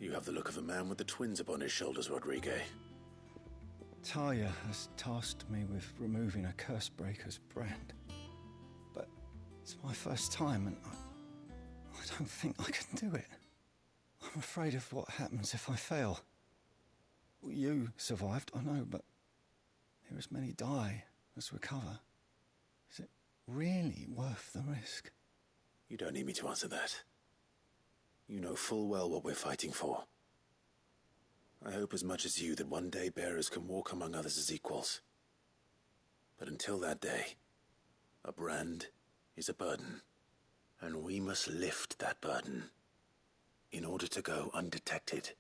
You have the look of a man with the twins upon his shoulders, Rodrigue. Taya has tasked me with removing a curse breaker's brand. But it's my first time and I don't think I can do it. I'm afraid of what happens if I fail. You survived, I know, but here as many die as recover. Is it really worth the risk? You don't need me to answer that. You know full well what we're fighting for. I hope as much as you that one day bearers can walk among others as equals. But until that day, a brand is a burden, and we must lift that burden in order to go undetected.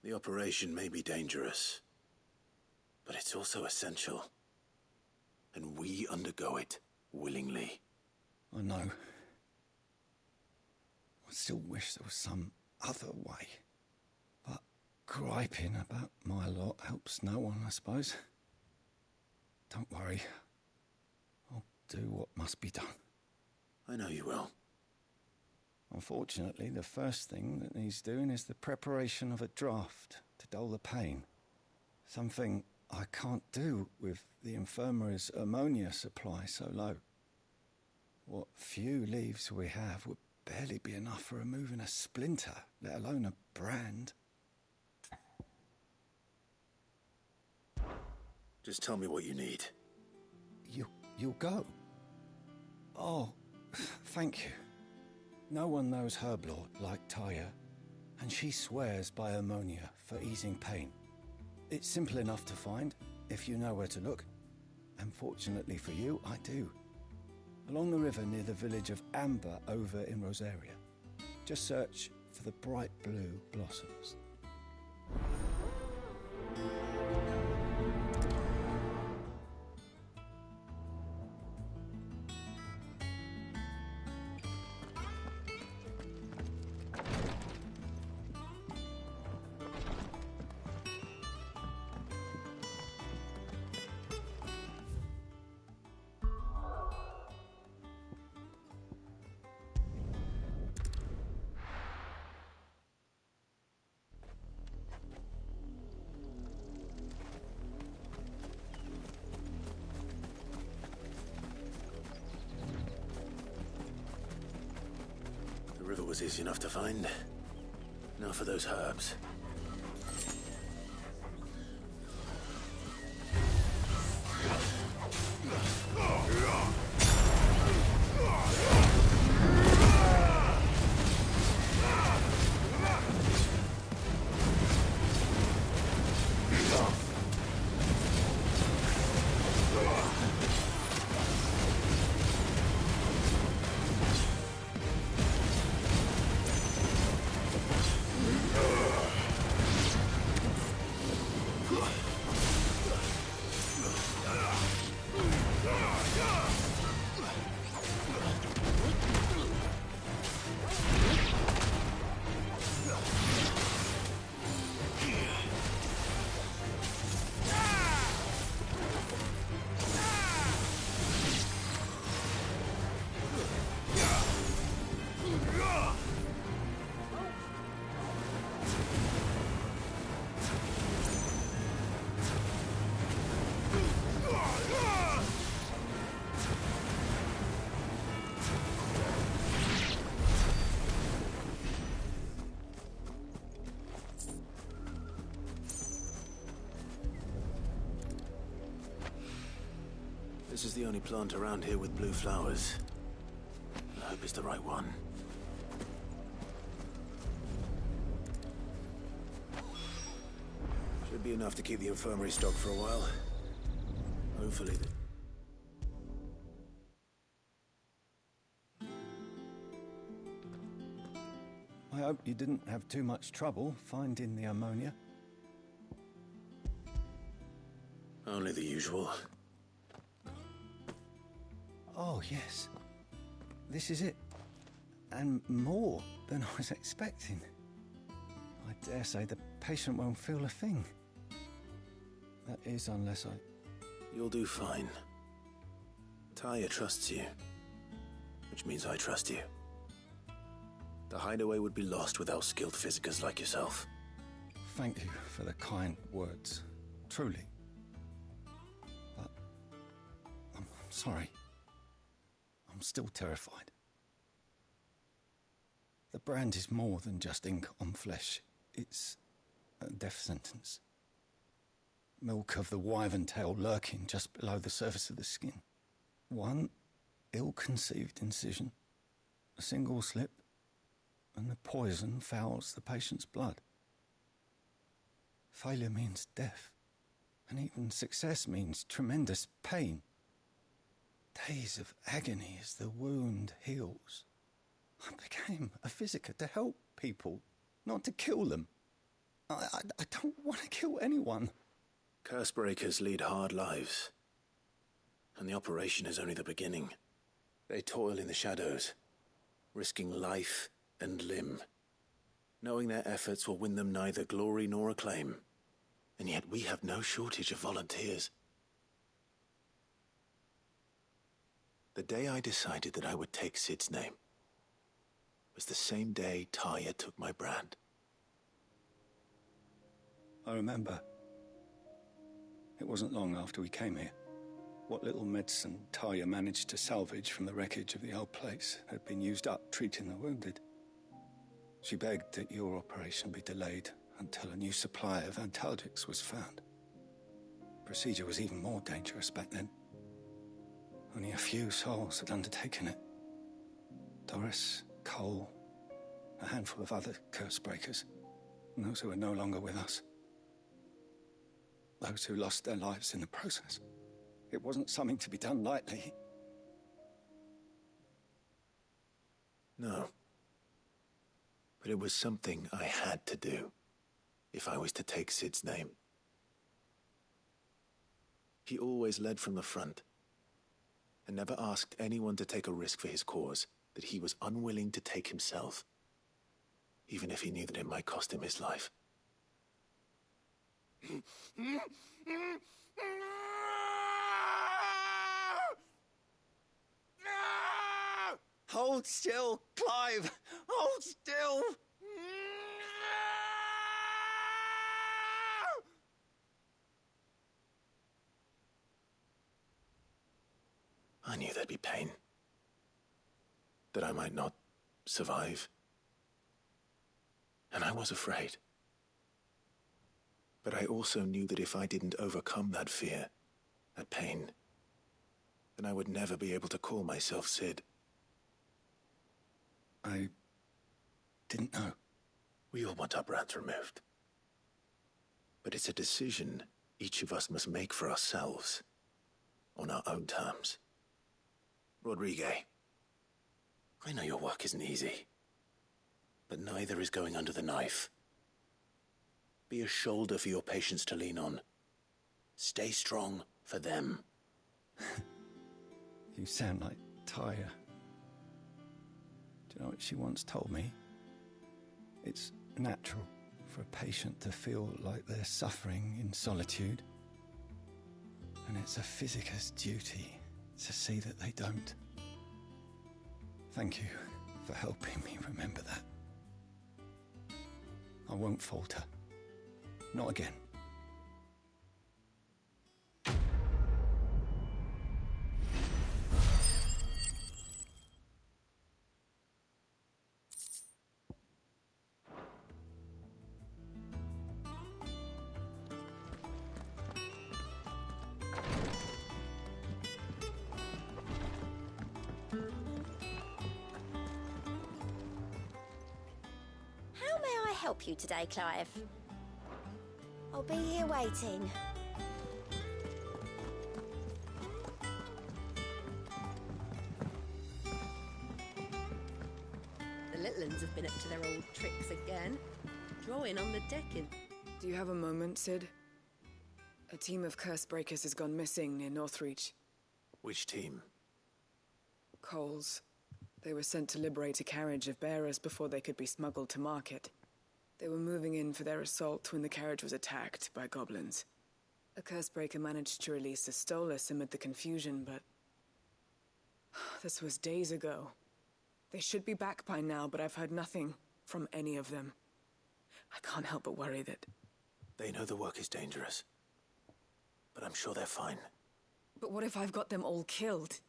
The operation may be dangerous, but it's also essential, and we undergo it willingly. I know. I still wish there was some other way. But griping about my lot helps no one, I suppose. Don't worry. I'll do what must be done. I know you will. Unfortunately, the first thing that needs doing is the preparation of a draft to dull the pain. Something I can't do with the infirmary's ammonia supply so low. What few leaves we have would barely be enough for removing a splinter, let alone a brand. Just tell me what you need. You'll go? Oh, thank you. No one knows Herblord like Taya, and she swears by ammonia for easing pain. It's simple enough to find, if you know where to look. And fortunately for you, I do. Along the river near the village of Amber over in Rosaria. Just search for the bright blue blossoms. The river was easy enough to find. Now for those herbs. This is the only plant around here with blue flowers. I hope it's the right one. Should be enough to keep the infirmary stocked for a while. Hopefully. I hope you didn't have too much trouble finding the ammonia. Only the usual. Oh, yes. This is it. And more than I was expecting. I dare say the patient won't feel a thing. That is, unless I... You'll do fine. Taya trusts you, which means I trust you. The hideaway would be lost without skilled physicists like yourself. thank you for the kind words. Truly. But I'm sorry. I'm still terrified. The brand is more than just ink on flesh. It's a death sentence. Milk of the wyvern tail lurking just below the surface of the skin. One ill-conceived incision, a single slip, and the poison fouls the patient's blood. Failure means death, and even success means tremendous pain. Days of agony as the wound heals. I became a physiker to help people, not to kill them. I don't want to kill anyone. Cursebreakers lead hard lives, and the operation is only the beginning. They toil in the shadows, risking life and limb, knowing their efforts will win them neither glory nor acclaim. And yet we have no shortage of volunteers. The day I decided that I would take Sid's name was the same day Taya took my brand. I remember. It wasn't long after we came here. What little medicine Taya managed to salvage from the wreckage of the old place had been used up treating the wounded. She begged that your operation be delayed until a new supply of antalgics was found. Procedure was even more dangerous back then. Only a few souls had undertaken it. Doris, Cole, a handful of other Cursebreakers, and those who are no longer with us. Those who lost their lives in the process. It wasn't something to be done lightly. No. But it was something I had to do, if I was to take Sid's name. He always led from the front, and never asked anyone to take a risk for his cause that he was unwilling to take himself, even if he knew that it might cost him his life. Hold still, Clive! Hold still! I knew there'd be pain. That I might not survive. And I was afraid. But I also knew that if I didn't overcome that fear, that pain, then I would never be able to call myself Sid. I didn't know. We all want our brands removed. But it's a decision each of us must make for ourselves, on our own terms. Rodriguez, I know your work isn't easy, but neither is going under the knife. Be a shoulder for your patients to lean on. Stay strong for them. You sound like Taya. Do you know what she once told me? It's natural for a patient to feel like they're suffering in solitude. And it's a physiker's duty to see that they don't. Thank you for helping me remember that. I won't falter. Not again. How may I help you today, Clive? I'll be here waiting. The little uns have been up to their old tricks again. Drawing on the decking. Do you have a moment, Sid? A team of Cursebreakers has gone missing near Northreach. Which team? Coles. They were sent to liberate a carriage of bearers before they could be smuggled to market. They were moving in for their assault when the carriage was attacked by goblins. A Cursebreaker managed to release a Stolas amid the confusion, but... this was days ago. They should be back by now, but I've heard nothing from any of them. I can't help but worry that They know the work is dangerous. But I'm sure they're fine. But what if I've got them all killed?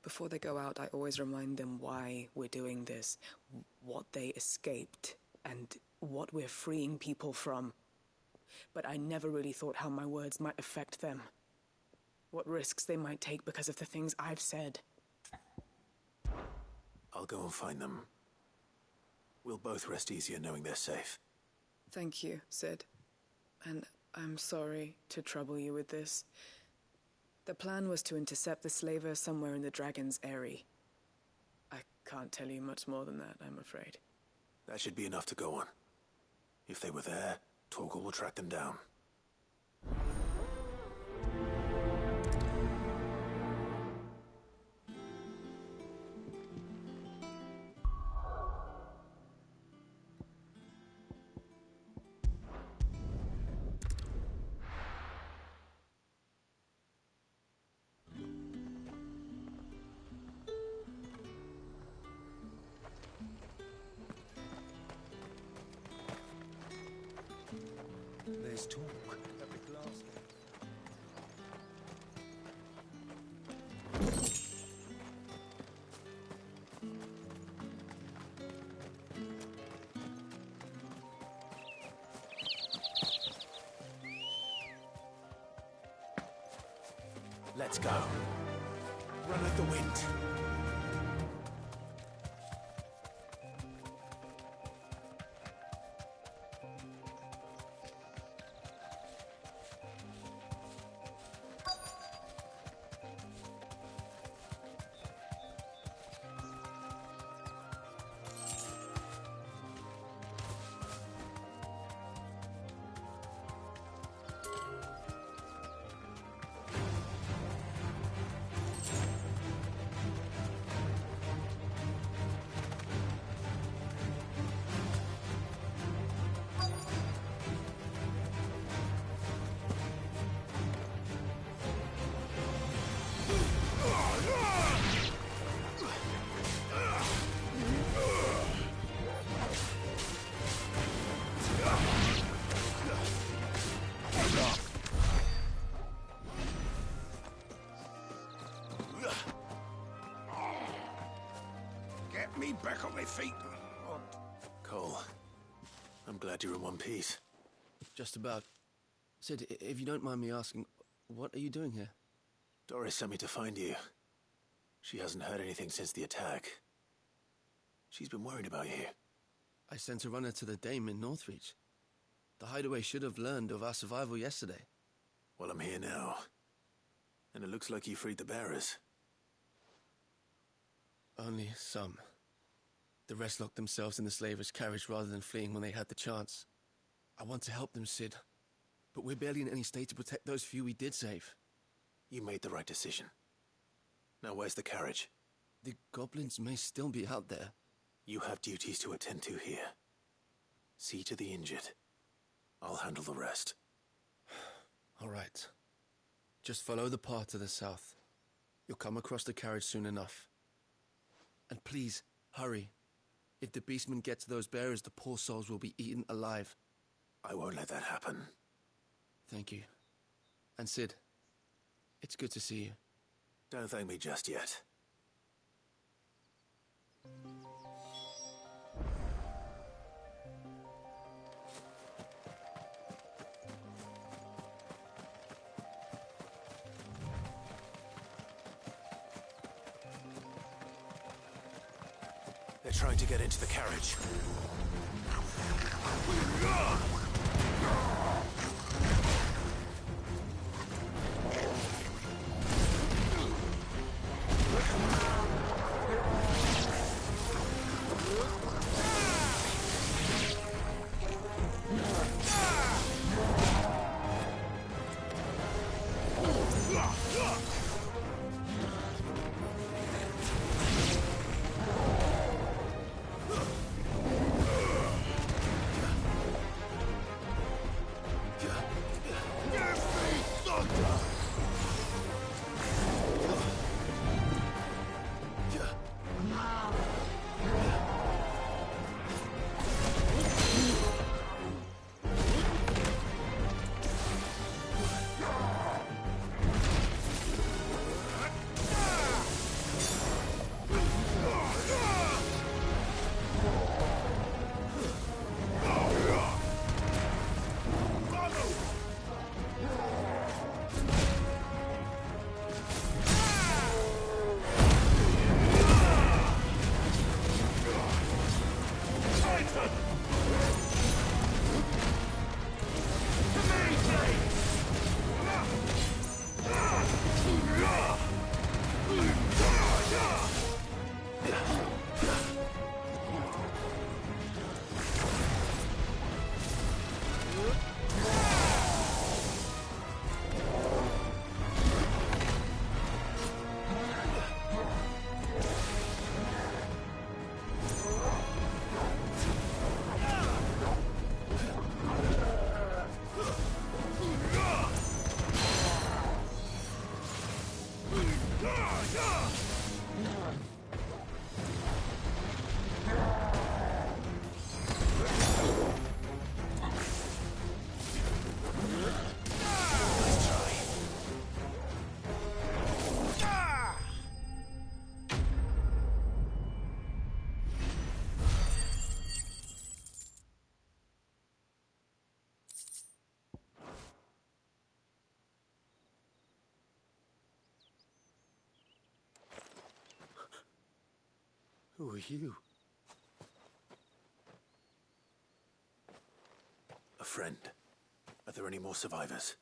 Before they go out, I always remind them why we're doing this, what they escaped, and what we're freeing people from. But I never really thought how my words might affect them. What risks they might take because of the things I've said. I'll go and find them. We'll both rest easier knowing they're safe. Thank you, Sid. And I'm sorry to trouble you with this. The plan was to intercept the slaver somewhere in the Dragon's Eyrie. I can't tell you much more than that, I'm afraid. That should be enough to go on. If they were there, Torgal will track them down. There's talk at the glass. Let's go. Run like the wind. Me back on my feet. Cole, I'm glad you're in one piece. Just about. Sid, if you don't mind me asking, what are you doing here? Doris sent me to find you. She hasn't heard anything since the attack. She's been worried about you. I sent a runner to the Dame in Northreach. The hideaway should have learned of our survival yesterday. Well, I'm here now. And it looks like you freed the bearers. Only some. The rest locked themselves in the slaver's carriage rather than fleeing when they had the chance. I want to help them, Sid. But we're barely in any state to protect those few we did save. You made the right decision. Now where's the carriage? The goblins may still be out there. You have duties to attend to here. See to the injured. I'll handle the rest. All right. Just follow the path to the south. You'll come across the carriage soon enough. And please, hurry. If the beastmen get to those bearers, the poor souls will be eaten alive. I won't let that happen. Thank you. And Sid, it's good to see you. Don't thank me just yet. They're trying to get into the carriage. Who are you? A friend. Are there any more survivors?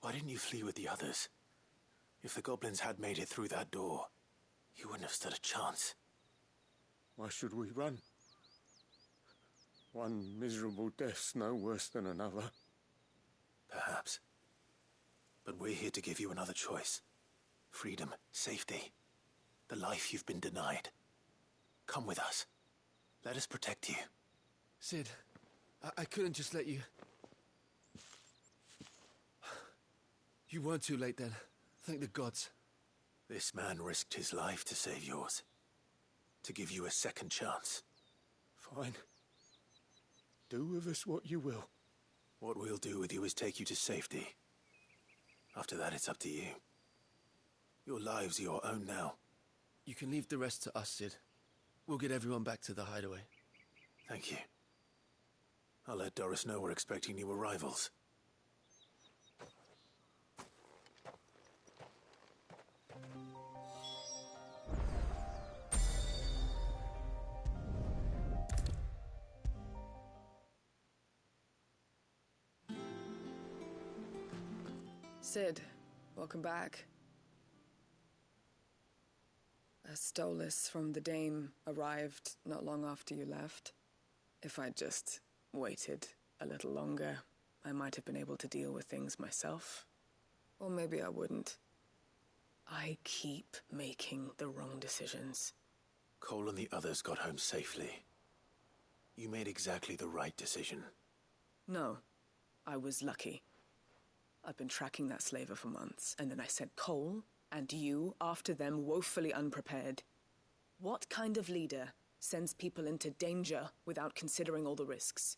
Why didn't you flee with the others? If the goblins had made it through that door, you wouldn't have stood a chance. Why should we run? One miserable death's no worse than another. Perhaps. But we're here to give you another choice. Freedom, safety, the life you've been denied. Come with us. Let us protect you. Sid, I couldn't just let you... You weren't too late then. Thank the gods. This man risked his life to save yours. To give you a second chance. Fine. Do with us what you will. What we'll do with you is take you to safety. After that, it's up to you. Your lives are your own now. You can leave the rest to us, Sid. We'll get everyone back to the hideaway. Thank you. I'll let Doris know we're expecting new arrivals. Sid, welcome back. A Stolas from the Dame arrived not long after you left. If I'd just waited a little longer, I might have been able to deal with things myself. Or maybe I wouldn't. I keep making the wrong decisions. Cole and the others got home safely. You made exactly the right decision. No, I was lucky. I've been tracking that slaver for months, and then I sent Cole and you after them woefully unprepared. What kind of leader sends people into danger without considering all the risks?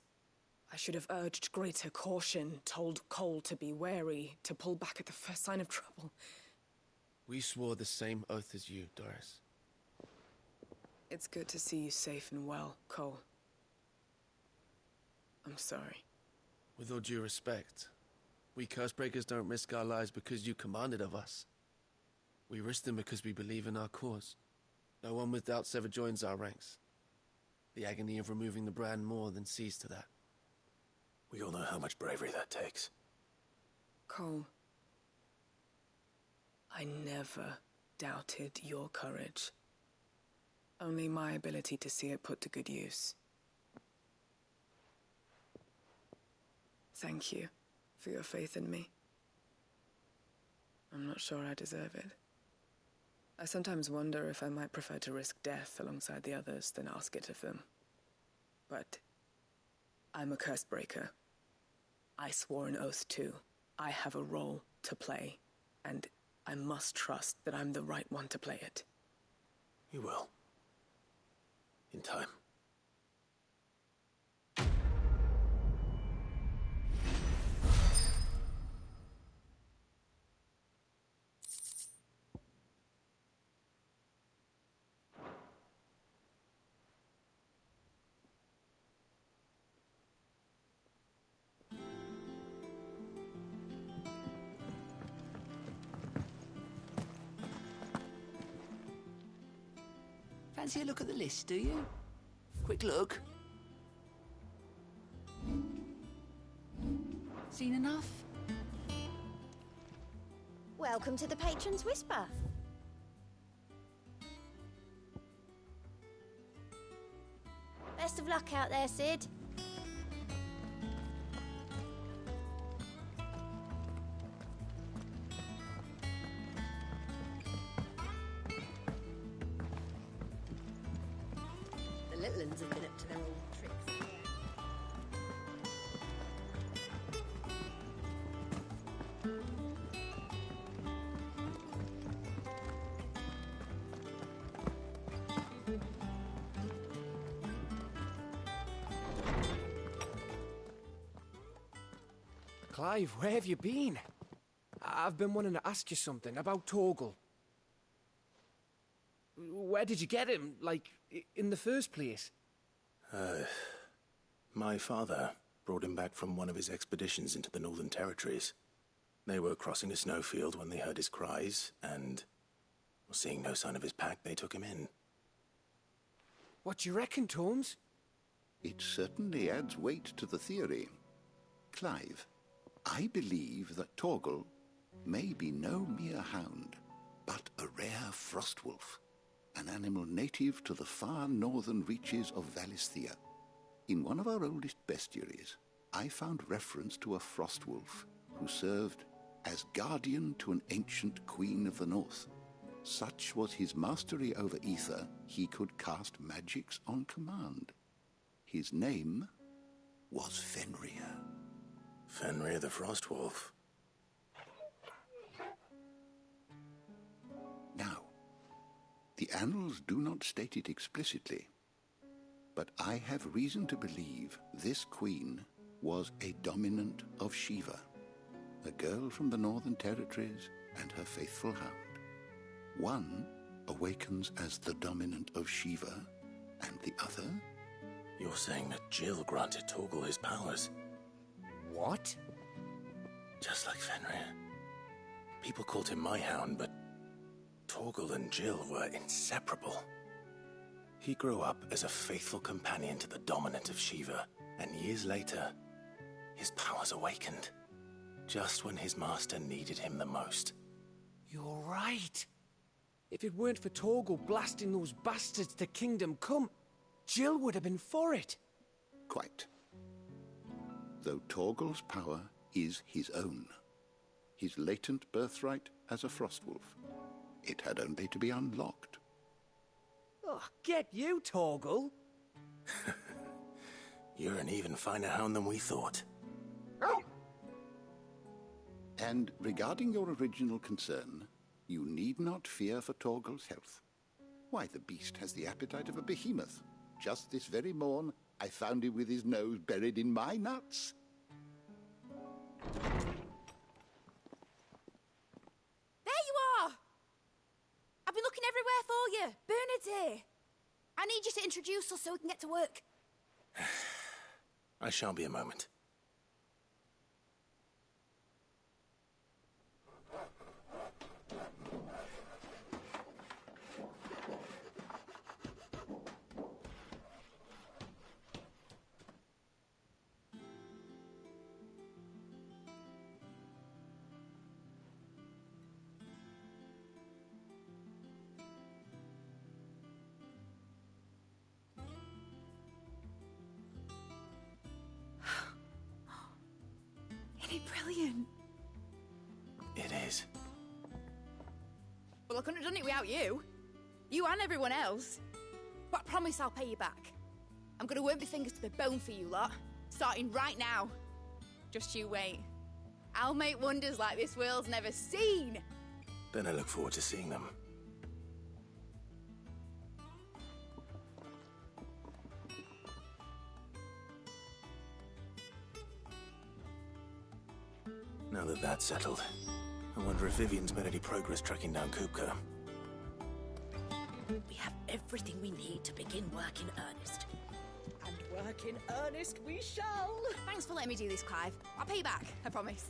I should have urged greater caution, told Cole to be wary, to pull back at the first sign of trouble. We swore the same oath as you, Doris. It's good to see you safe and well, Cole. I'm sorry. With all due respect, we Cursebreakers don't risk our lives because you commanded of us. We risk them because we believe in our cause. No one with doubts ever joins our ranks. The agony of removing the brand more than sees to that. We all know how much bravery that takes. Cole, I never doubted your courage. Only my ability to see it put to good use. Thank you for your faith in me. I'm not sure I deserve it. I sometimes wonder if I might prefer to risk death alongside the others than ask it of them. But I'm a Cursebreaker. I swore an oath too. I have a role to play, and I must trust that I'm the right one to play it. You will. In time. Fancy a look at the list, do you? Quick look. Seen enough? Welcome to the Patron's Whisper. Best of luck out there, Sid. The little ones have been up to their old tricks again. Clive, where have you been? I've been wanting to ask you something about Torgal. Where did you get him, like, in the first place? My father brought him back from one of his expeditions into the Northern Territories. They were crossing a snowfield when they heard his cries, and Seeing no sign of his pack, they took him in. What do you reckon, Torms? It certainly adds weight to the theory. Clive, I believe that Torgal may be no mere hound, but a rare frostwolf, an animal native to the far northern reaches of Valisthea. In one of our oldest bestiaries, I found reference to a frostwolf who served as guardian to an ancient queen of the north. Such was his mastery over ether, he could cast magics on command. His name was Fenrir. Fenrir the Frostwolf. Now, the annals do not state it explicitly, but I have reason to believe this queen was a dominant of Shiva, a girl from the Northern Territories and her faithful hound. One awakens as the dominant of Shiva, and the other? You're saying that Jill granted Torgal his powers? What? Just like Fenrir. People called him my hound, but Torgal and Jill were inseparable. He grew up as a faithful companion to the dominant of Shiva, and years later, his powers awakened, just when his master needed him the most. You're right. If it weren't for Torgal blasting those bastards to Kingdom Come, Jill would have been for it. Quite. Though Torgal's power is his own, his latent birthright as a Frostwolf, it had only to be unlocked. Oh, get you, Torgal. You're an even finer hound than we thought. And regarding your original concern, you need not fear for Torgal's health. Why, the beast has the appetite of a behemoth. Just this very morn, I found him with his nose buried in my nuts. There you are! I've been looking everywhere for you. Bernard's here. I need you to introduce us so we can get to work. I shan't be a moment. Isn't it brilliant? It is. Well, I couldn't have done it without you. You and everyone else. But I promise I'll pay you back. I'm gonna work my fingers to the bone for you lot, starting right now. Just you wait. I'll make wonders like this world's never seen. Then I look forward to seeing them. Now that that's settled, I wonder if Vivian's made any progress tracking down Kupka. We have everything we need to begin work in earnest. And work in earnest we shall. Thanks for letting me do this, Clive. I'll pay you back, I promise.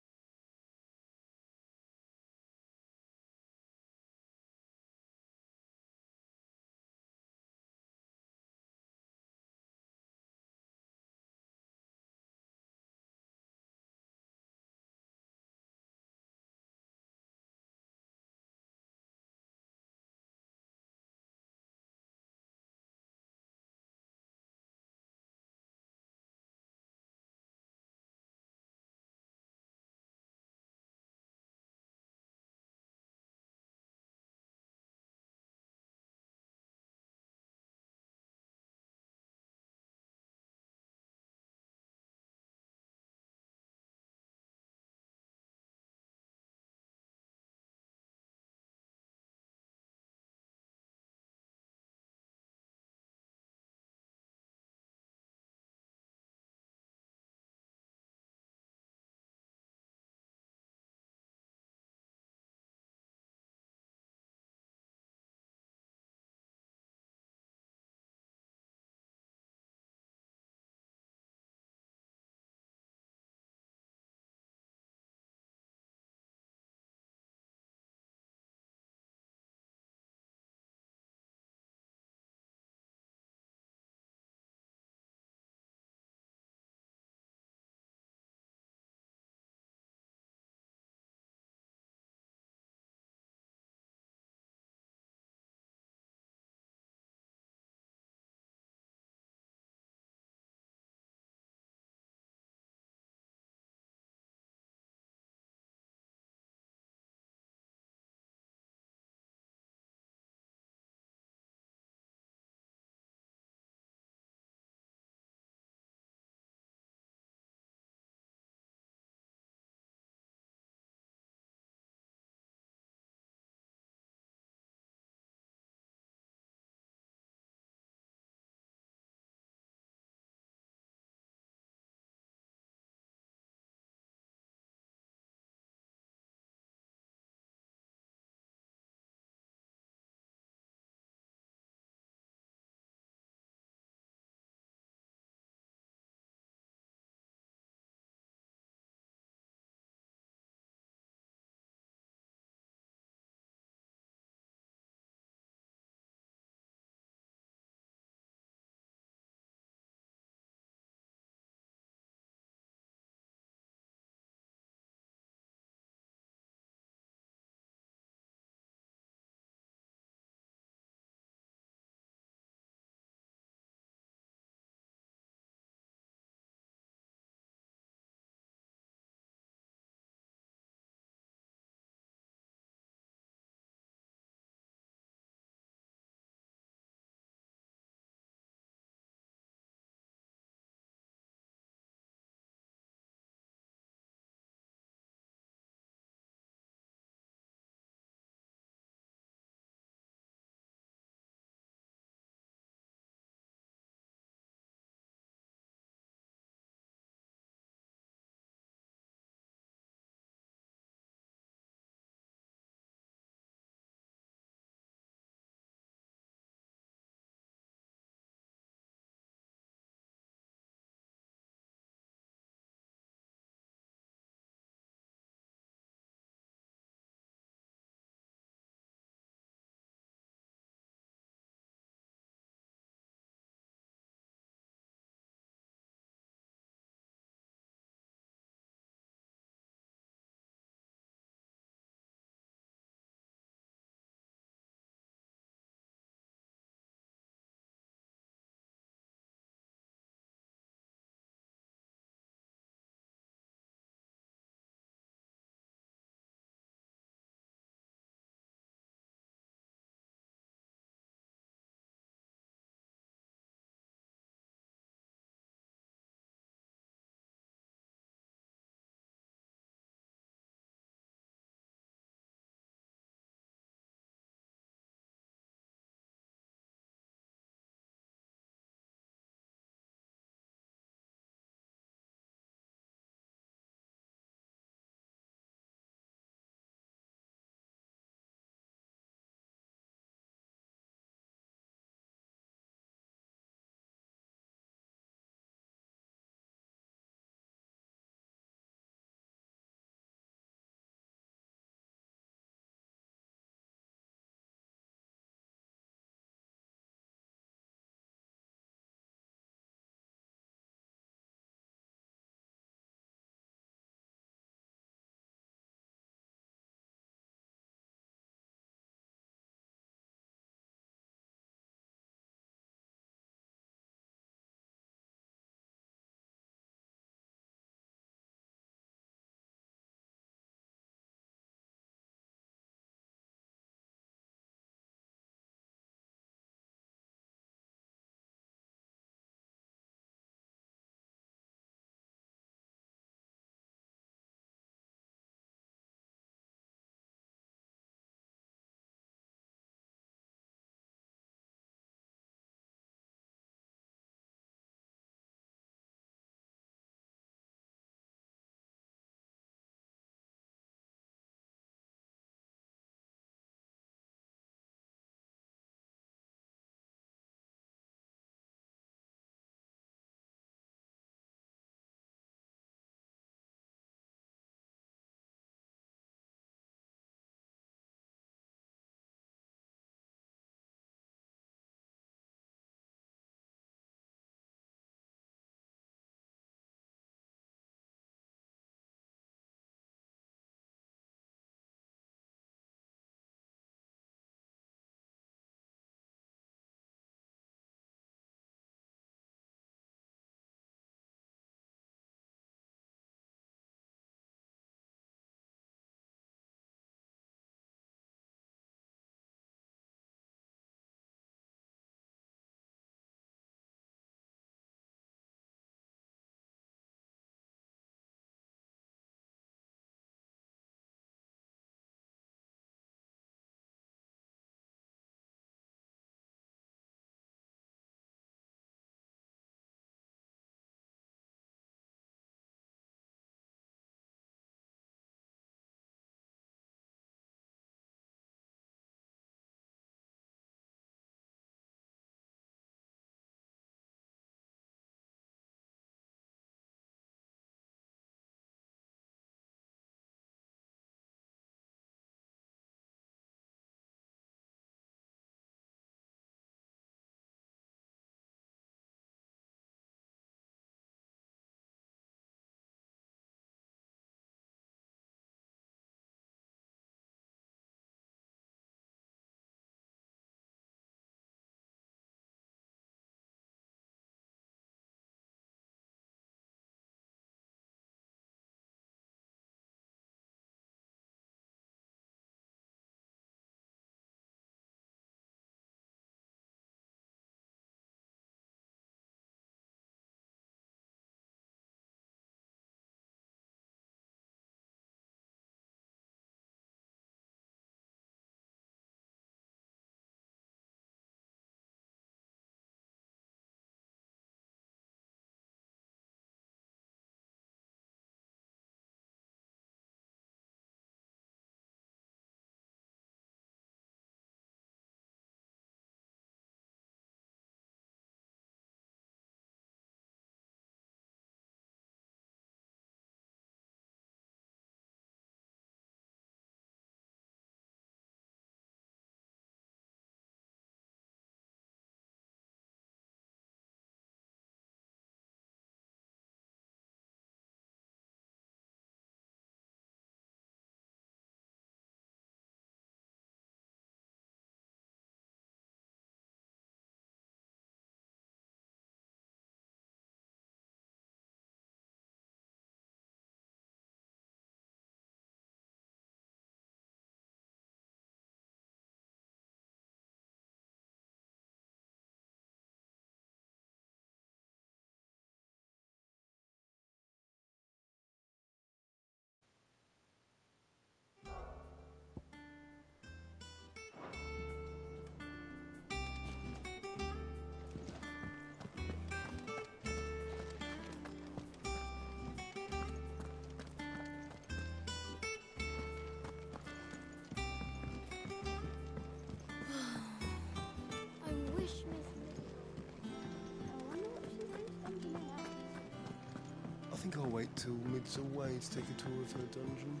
think I'll wait till Mid's away to take a tour of her dungeon.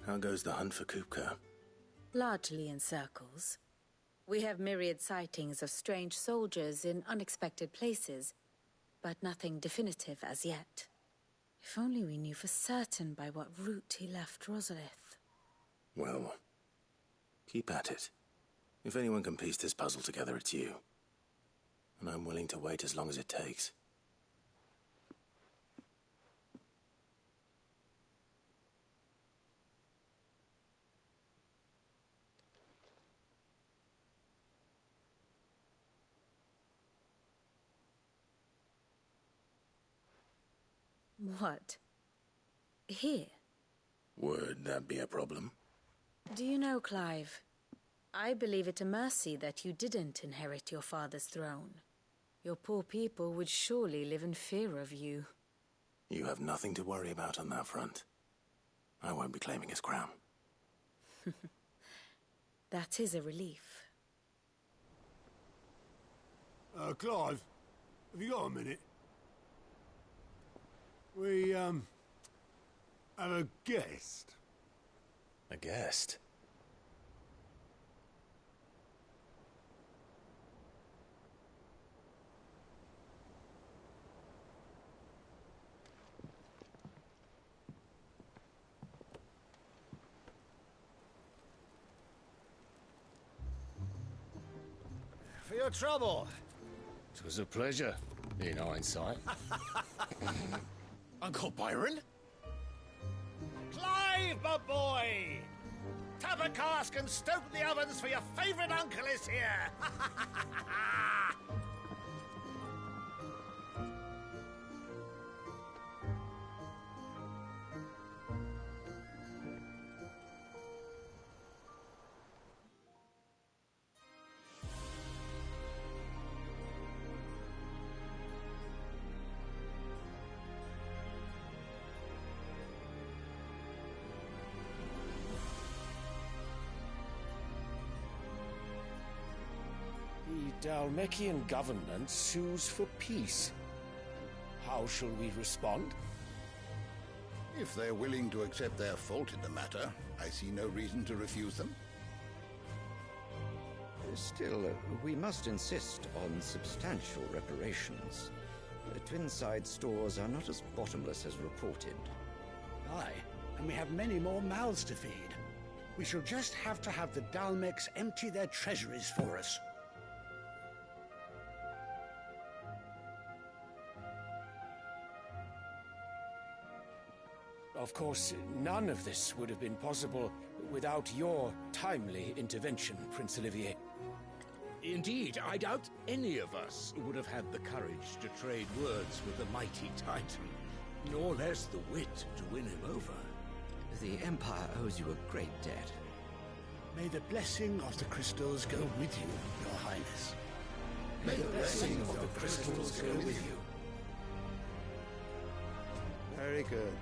How goes the hunt for Kupka? Largely in circles. We have myriad sightings of strange soldiers in unexpected places, but nothing definitive as yet. If only we knew for certain by what route he left Rosalith. Well, keep at it. If anyone can piece this puzzle together, it's you. And I'm willing to wait as long as it takes. What? Here? Would that be a problem? Do you know, Clive, I believe it a mercy that you didn't inherit your father's throne. Your poor people would surely live in fear of you. You have nothing to worry about on that front. I won't be claiming his crown. That is a relief. Clive, have you got a minute? We, have a guest. A guest? For your trouble. It was a pleasure, in hindsight. Uncle Byron? Clive, my boy! Tap a cask and stoke the ovens, for your favourite uncle is here! The Dalmekian government sues for peace. How shall we respond? If they're willing to accept their fault in the matter, I see no reason to refuse them. Still, we must insist on substantial reparations. The Twinside stores are not as bottomless as reported. Aye, and we have many more mouths to feed. We shall just have to have the Dalmeks empty their treasuries for us. Of course, none of this would have been possible without your timely intervention, Prince Olivier. Indeed, I doubt any of us would have had the courage to trade words with the mighty Titan, nor less the wit to win him over. The Empire owes you a great debt. May the blessing of the crystals go with you, Your Highness. May the blessing of the crystals go with you. Very good.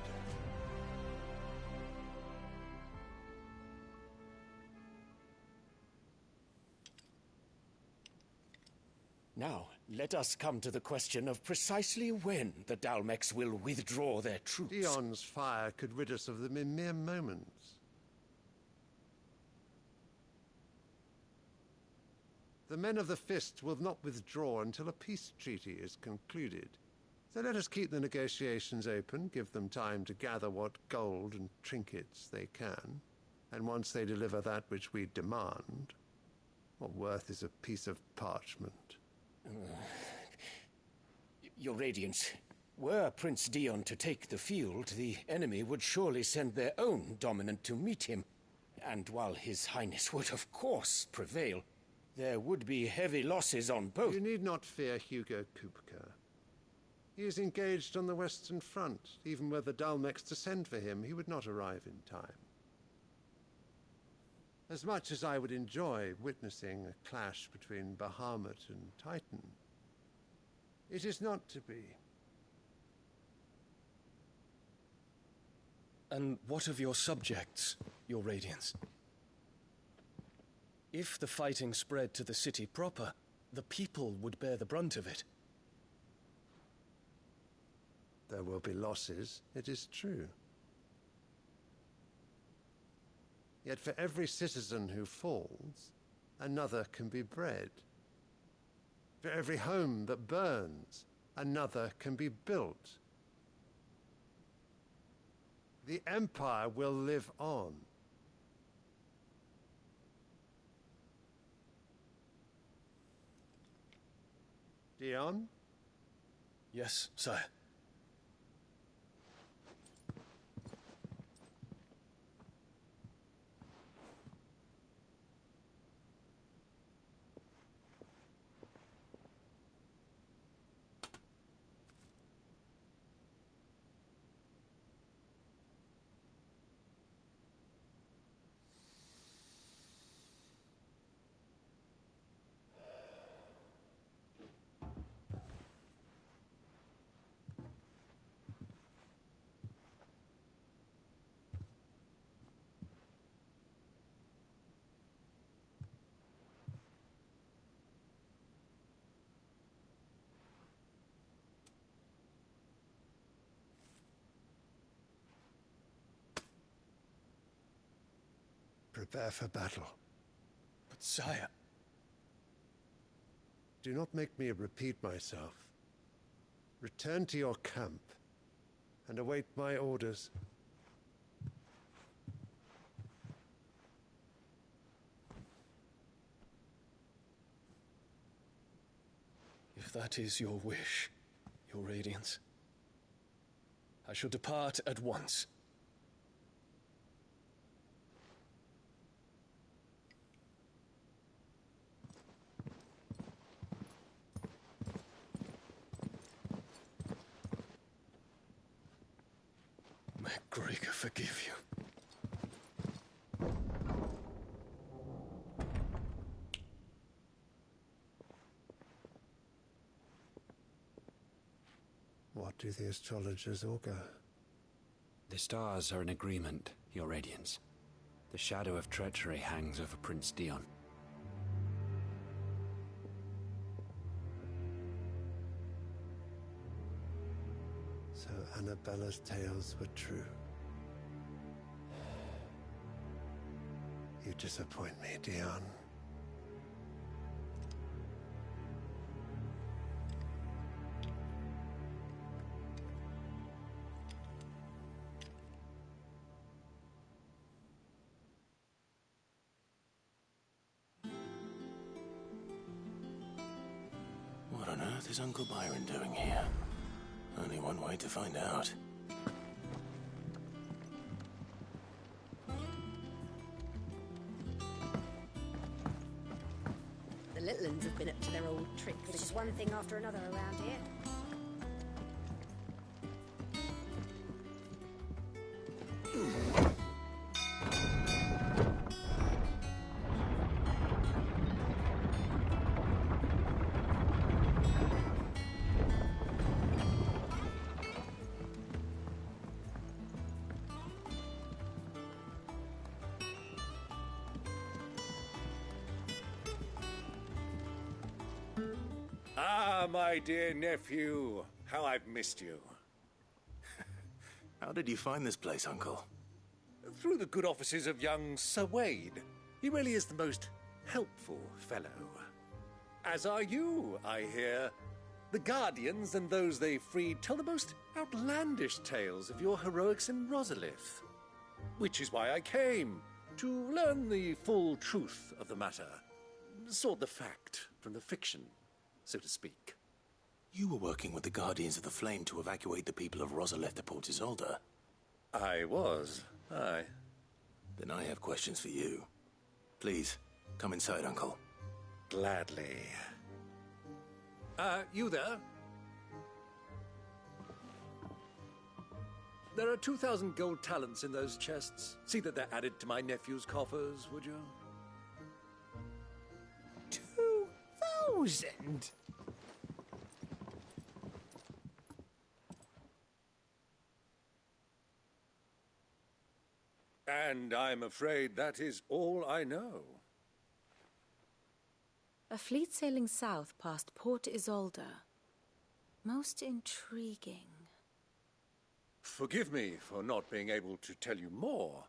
Now, let us come to the question of precisely when the Dalmeks will withdraw their troops. Dion's fire could rid us of them in mere moments. The men of the Fist will not withdraw until a peace treaty is concluded. So let us keep the negotiations open, give them time to gather what gold and trinkets they can, and once they deliver that which we demand, what worth is a piece of parchment? Your Radiance, were Prince Dion to take the field, the enemy would surely send their own dominant to meet him. And while His Highness would of course prevail, there would be heavy losses on both. You need not fear Hugo Kupka. He is engaged on the Western Front. Even were the Dalmeks to send for him, he would not arrive in time. As much as I would enjoy witnessing a clash between Bahamut and Titan, it is not to be. And what of your subjects, your Radiance? If the fighting spread to the city proper, the people would bear the brunt of it. There will be losses, it is true. Yet for every citizen who falls, another can be bred. For every home that burns, another can be built. The Empire will live on. Dion? Yes, sire. Prepare for battle. But sire... Do not make me repeat myself. Return to your camp and await my orders. If that is your wish, your Radiance, I shall depart at once. May Gregor forgive you. What do the astrologers augur? The stars are in agreement, Your Radiance. The shadow of treachery hangs over Prince Dion. So Annabella's tales were true. You disappoint me, Dion. What on earth is Uncle Byron doing here? Only one way to find out. The little uns have been up to their old tricks. It's just one thing after another around here. Ah, my dear nephew, how I've missed you. How did you find this place, Uncle? Through the good offices of young Sir Wade. He really is the most helpful fellow. As are you, I hear. The Guardians and those they freed tell the most outlandish tales of your heroics in Rosalith. Which is why I came, to learn the full truth of the matter. Sort the fact from the fiction, so to speak. You were working with the Guardians of the Flame to evacuate the people of Rosalith to Port Isolde. I was, aye. Then I have questions for you. Please, come inside, Uncle. Gladly. You there? There are 2,000 gold talents in those chests. See that they're added to my nephew's coffers, would you? 2,000? And I'm afraid that is all I know. A fleet sailing south past Port Isolde. Most intriguing. Forgive me for not being able to tell you more.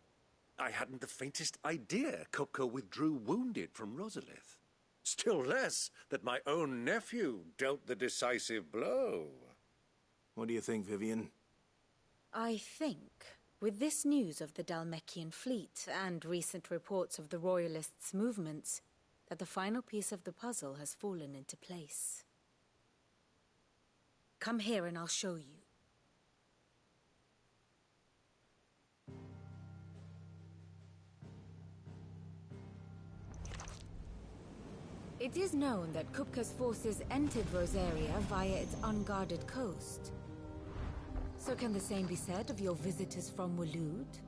I hadn't the faintest idea Kupka withdrew wounded from Rosalith. Still less that my own nephew dealt the decisive blow. What do you think, Vivian? I think, with this news of the Dalmekian fleet and recent reports of the Royalists' movements, that the final piece of the puzzle has fallen into place. Come here and I'll show you. It is known that Kupka's forces entered Rosaria via its unguarded coast. So can the same be said of your visitors from Waloed?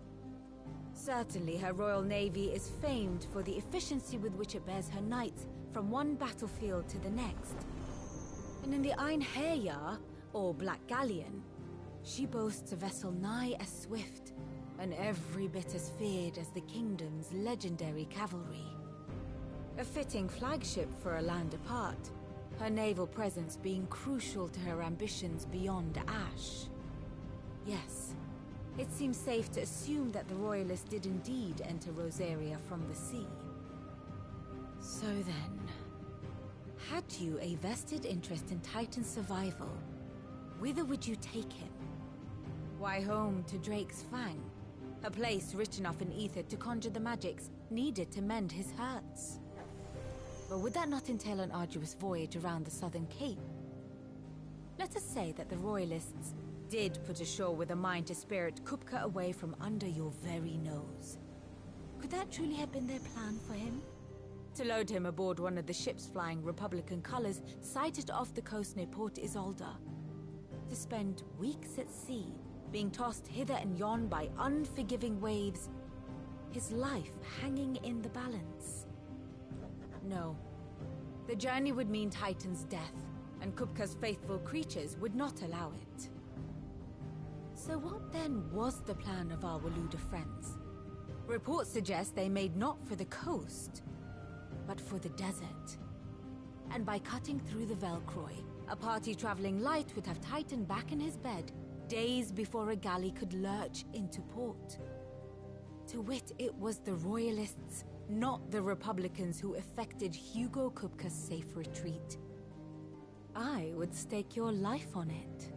Certainly her Royal Navy is famed for the efficiency with which it bears her knights from one battlefield to the next. And in the Einherjar, or Black Galleon, she boasts a vessel nigh as swift and every bit as feared as the kingdom's legendary cavalry. A fitting flagship for a land apart, her naval presence being crucial to her ambitions beyond Ash. Yes, it seems safe to assume that the Royalists did indeed enter Rosaria from the sea. So then, had you a vested interest in Titan's survival, whither would you take him? Why, home to Drake's Fang, a place rich enough in ether to conjure the magics needed to mend his hurts. But would that not entail an arduous voyage around the southern cape? Let us say that the Royalists did put ashore with a mind to spirit Kupka away from under your very nose. Could that truly have been their plan for him? To load him aboard one of the ships flying Republican colors sighted off the coast near Port Isolde. To spend weeks at sea, being tossed hither and yon by unforgiving waves, his life hanging in the balance. No. The journey would mean Titan's death, and Kupka's faithful creatures would not allow it. So what then was the plan of our Waluda friends? Reports suggest they made not for the coast, but for the desert. And by cutting through the Velcroy, a party traveling light would have Titan back in his bed days before a galley could lurch into port. To wit, it was the Royalists, not the Republicans, who effected Hugo Kupka's safe retreat. I would stake your life on it.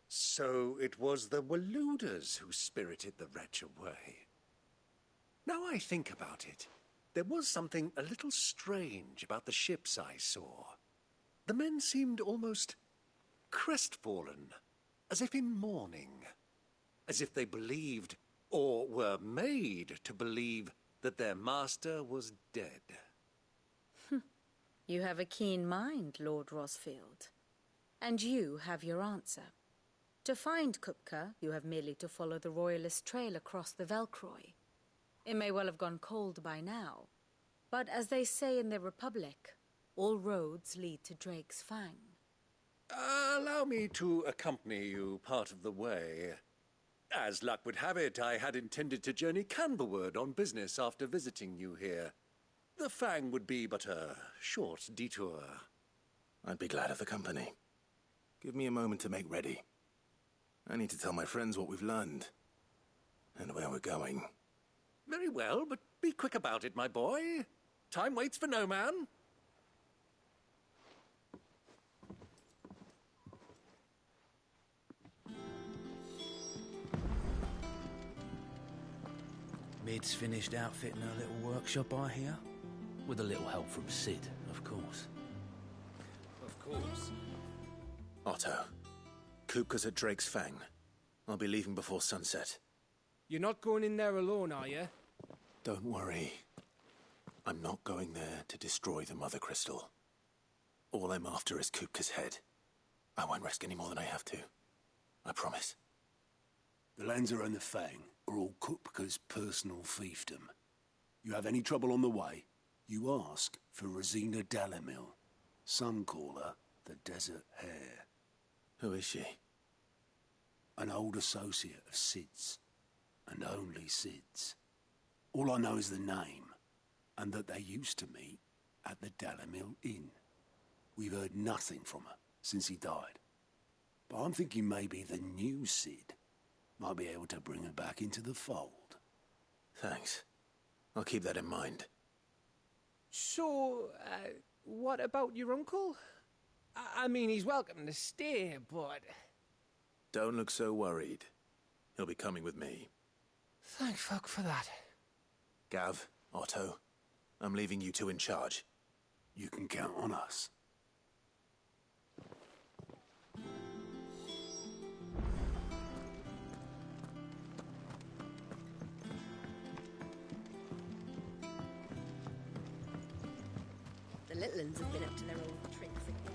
So it was the Waluders who spirited the wretch away. Now I think about it, there was something a little strange about the ships I saw. The men seemed almost crestfallen, as if in mourning, as if they believed, or were made to believe, that their master was dead. You have a keen mind, Lord Rosfield. And you have your answer. To find Kupka, you have merely to follow the Royalist trail across the Velcroy. It may well have gone cold by now, but as they say in the Republic, all roads lead to Drake's Fang. Allow me to accompany you part of the way. As luck would have it, I had intended to journey Canberward on business after visiting you here. The Fang would be but a short detour. I'd be glad of the company. Give me a moment to make ready. I need to tell my friends what we've learned, and where we're going. Very well, but be quick about it, my boy. Time waits for no man. Mid's finished outfitting her little workshop, I hear. With a little help from Sid, of course. Of course. Otto, Kupka's at Drake's Fang. I'll be leaving before sunset. You're not going in there alone, are you? Don't worry. I'm not going there to destroy the Mother Crystal. All I'm after is Kupka's head. I won't risk any more than I have to. I promise. The Lanza and the Fang are all Kupka's personal fiefdom. You have any trouble on the way, you ask for Rosina Dalamil. Some call her the Desert Hare. Who is she? An old associate of Sid's, and only Sid's. All I know is the name, and that they used to meet at the Dalamil Inn. We've heard nothing from her since he died. But I'm thinking maybe the new Sid might be able to bring her back into the fold. Thanks. I'll keep that in mind. So, what about your uncle? I mean, he's welcome to stay, but... Don't look so worried. He'll be coming with me. Thank fuck for that. Gav, Otto, I'm leaving you two in charge. You can count on us. The little ones have been up to their old tricks again.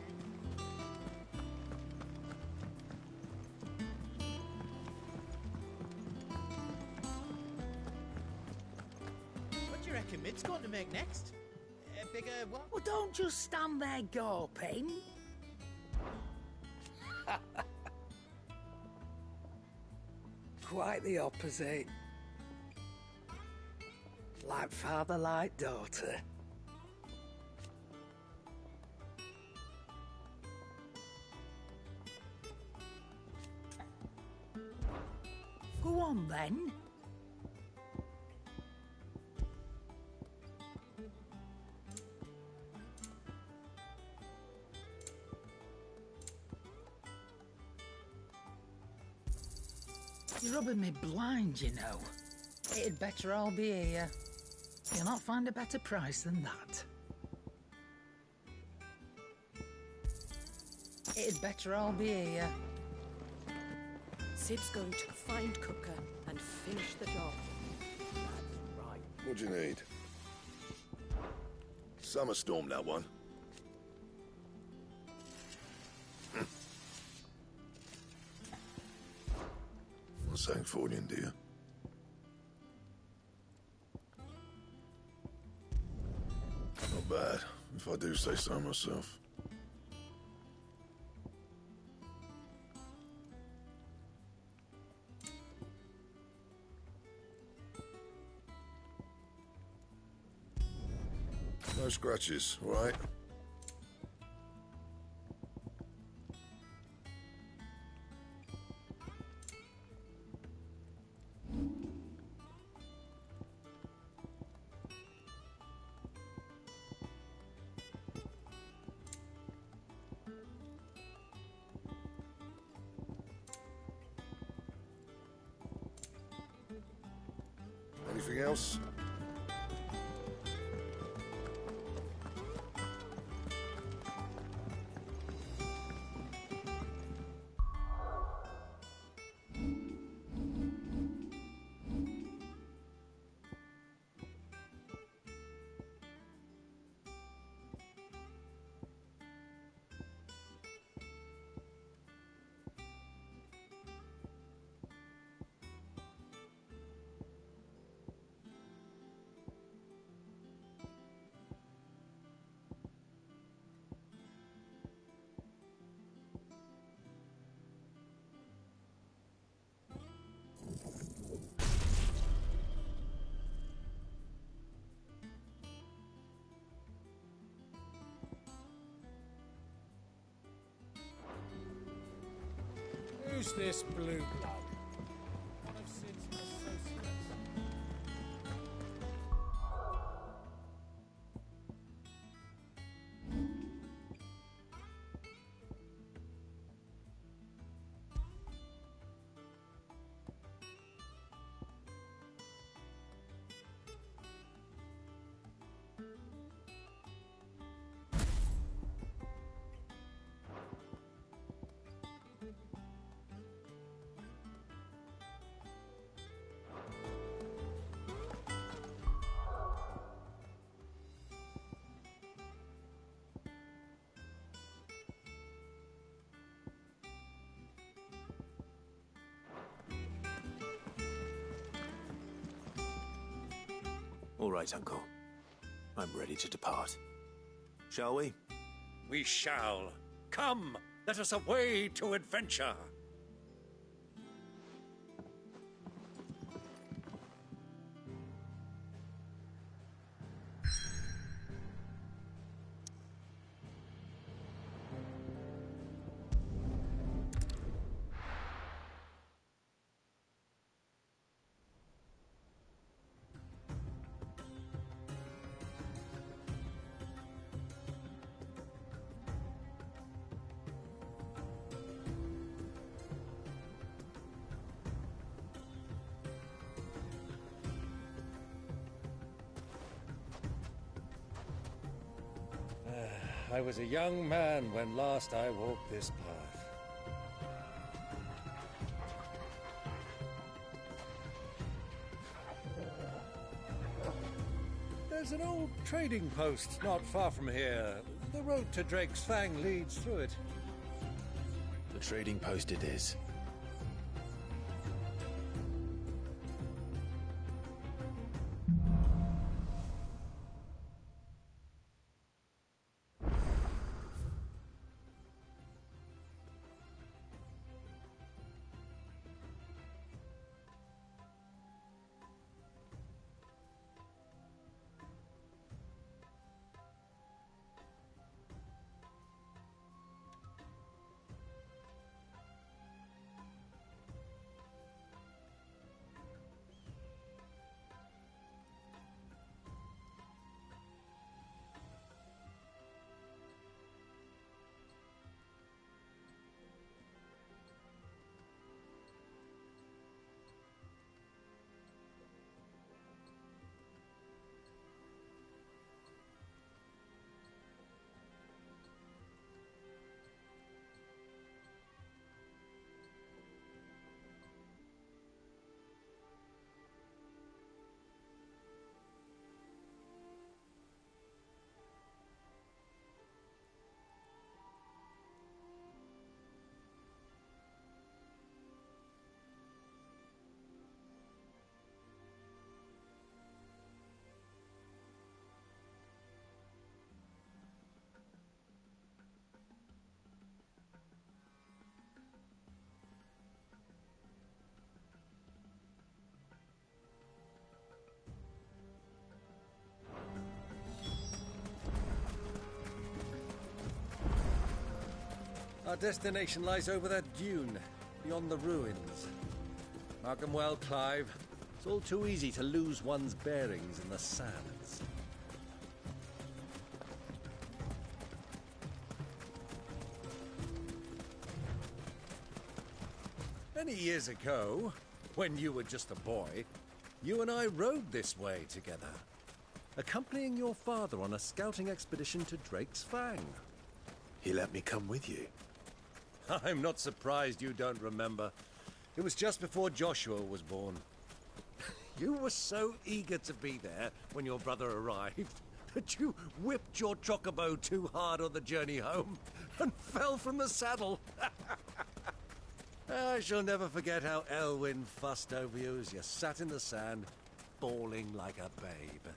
What do you reckon Mid's going to make next? A bigger what? Well, don't just stand there gawping. Quite the opposite. Like father, like daughter. Go on then. You're rubbing me blind, you know. It'd better all be here. You'll not find a better price than that. It'd better all be here. Sid's going to find Cooker and finish the job. That's right. What do you need? Summer storm, that one. What's that for you, dear? Not bad, if I do say so myself. No scratches, all right? Anything else? Who's this blue blood? One of Sid's associates. All right, Uncle. I'm ready to depart. Shall we? we shall. Come, let us away to adventure. I was a young man when last I walked this path. There's an old trading post not far from here. The road to Drake's Fang leads through it. The trading post it is. Our destination lies over that dune, beyond the ruins. Mark 'em well, Clive. It's all too easy to lose one's bearings in the sands. Many years ago, when you were just a boy, you and I rode this way together, accompanying your father on a scouting expedition to Drake's Fang. He let me come with you. I'm not surprised you don't remember. It was just before Joshua was born. You were so eager to be there when your brother arrived that you whipped your chocobo too hard on the journey home and fell from the saddle. I shall never forget how Elwyn fussed over you as you sat in the sand, bawling like a babe.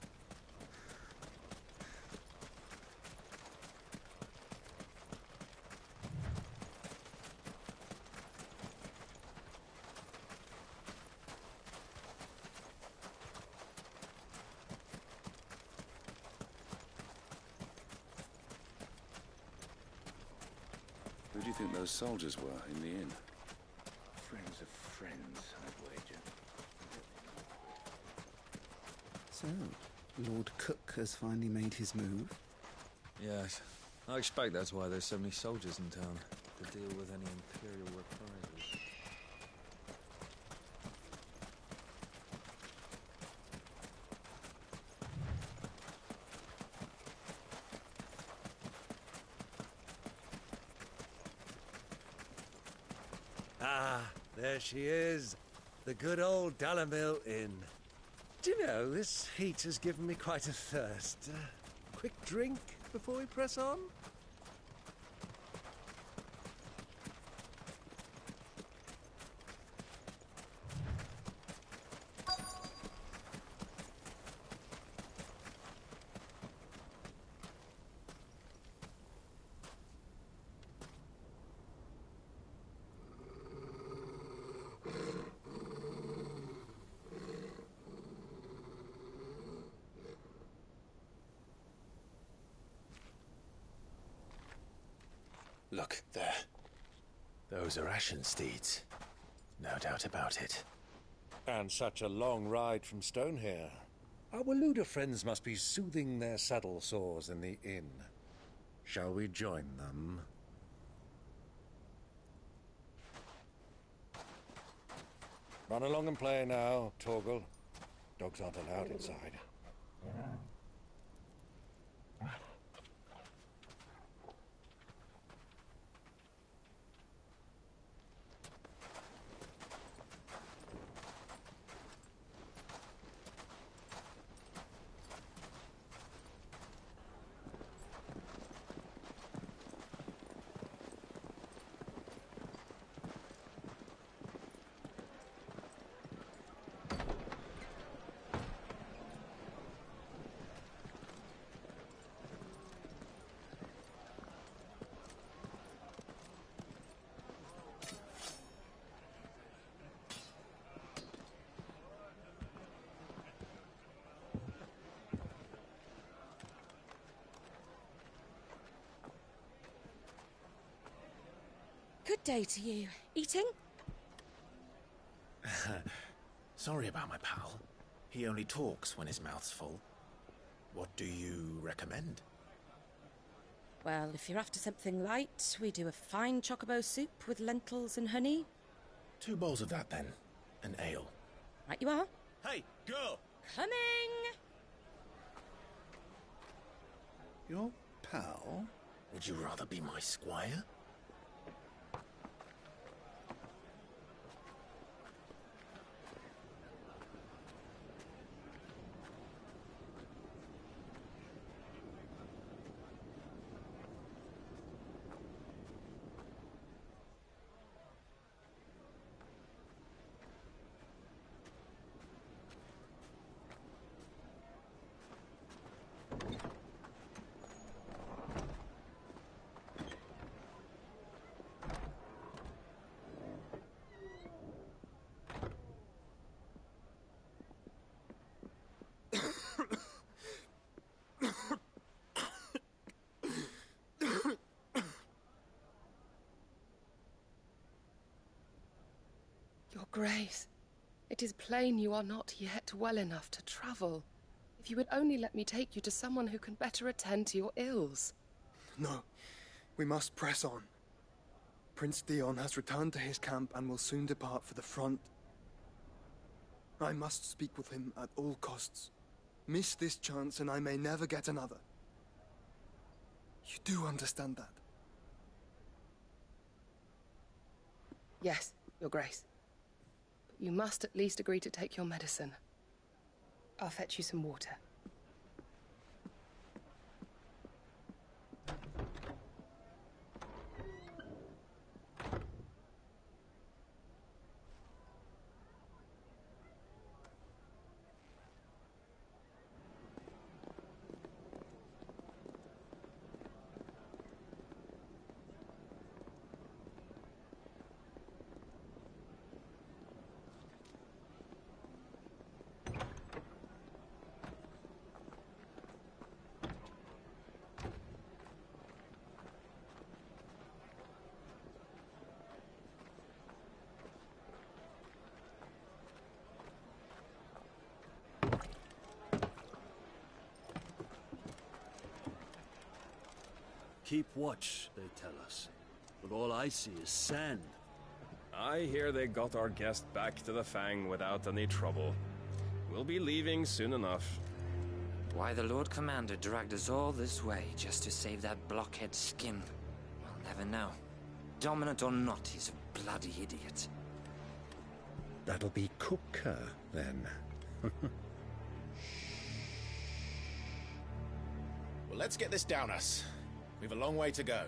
Who do you think those soldiers were in the inn? Friends of friends, I'd wager. So, Lord Cook has finally made his move? Yes. I expect that's why there's so many soldiers in town, to deal with any Imperial reprisals. Ah, there she is. The good old Dalamil Inn. Do you know, this heat has given me quite a thirst. Quick drink before we press on? Look, there. Those are ashen steeds. No doubt about it. And such a long ride from Stonehair. Our Luda friends must be soothing their saddle sores in the inn. Shall we join them? Run along and play now, Torgal. Dogs aren't allowed inside. Good day to you. Eating? Sorry about my pal. He only talks when his mouth's full. What do you recommend? Well, if you're after something light, we do a fine chocobo soup with lentils and honey. 2 bowls of that, then. An ale. Right you are. Hey, girl! Coming! Your pal? Would you rather be my squire? Your Grace, it is plain you are not yet well enough to travel. If you would only let me take you to someone who can better attend to your ills. No, we must press on. Prince Dion has returned to his camp and will soon depart for the front. I must speak with him at all costs. Miss this chance and I may never get another. You do understand that? Yes, Your Grace. But you must at least agree to take your medicine. I'll fetch you some water. Keep watch, they tell us. But all I see is sand. I hear they got our guest back to the Fang without any trouble. We'll be leaving soon enough. Why the Lord Commander dragged us all this way just to save that blockhead's skin, we'll never know. Dominant or not, he's a bloody idiot. That'll be Cooker, then. Well, let's get this down us. We've a long way to go.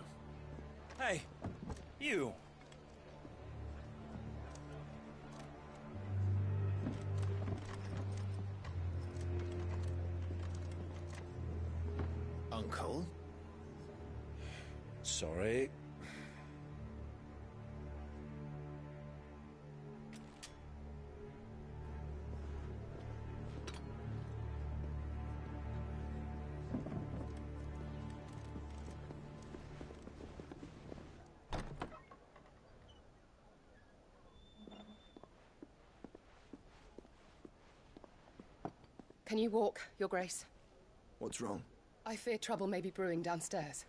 Hey, you! Uncle? Sorry. Can you walk, Your Grace? What's wrong? I fear trouble may be brewing downstairs.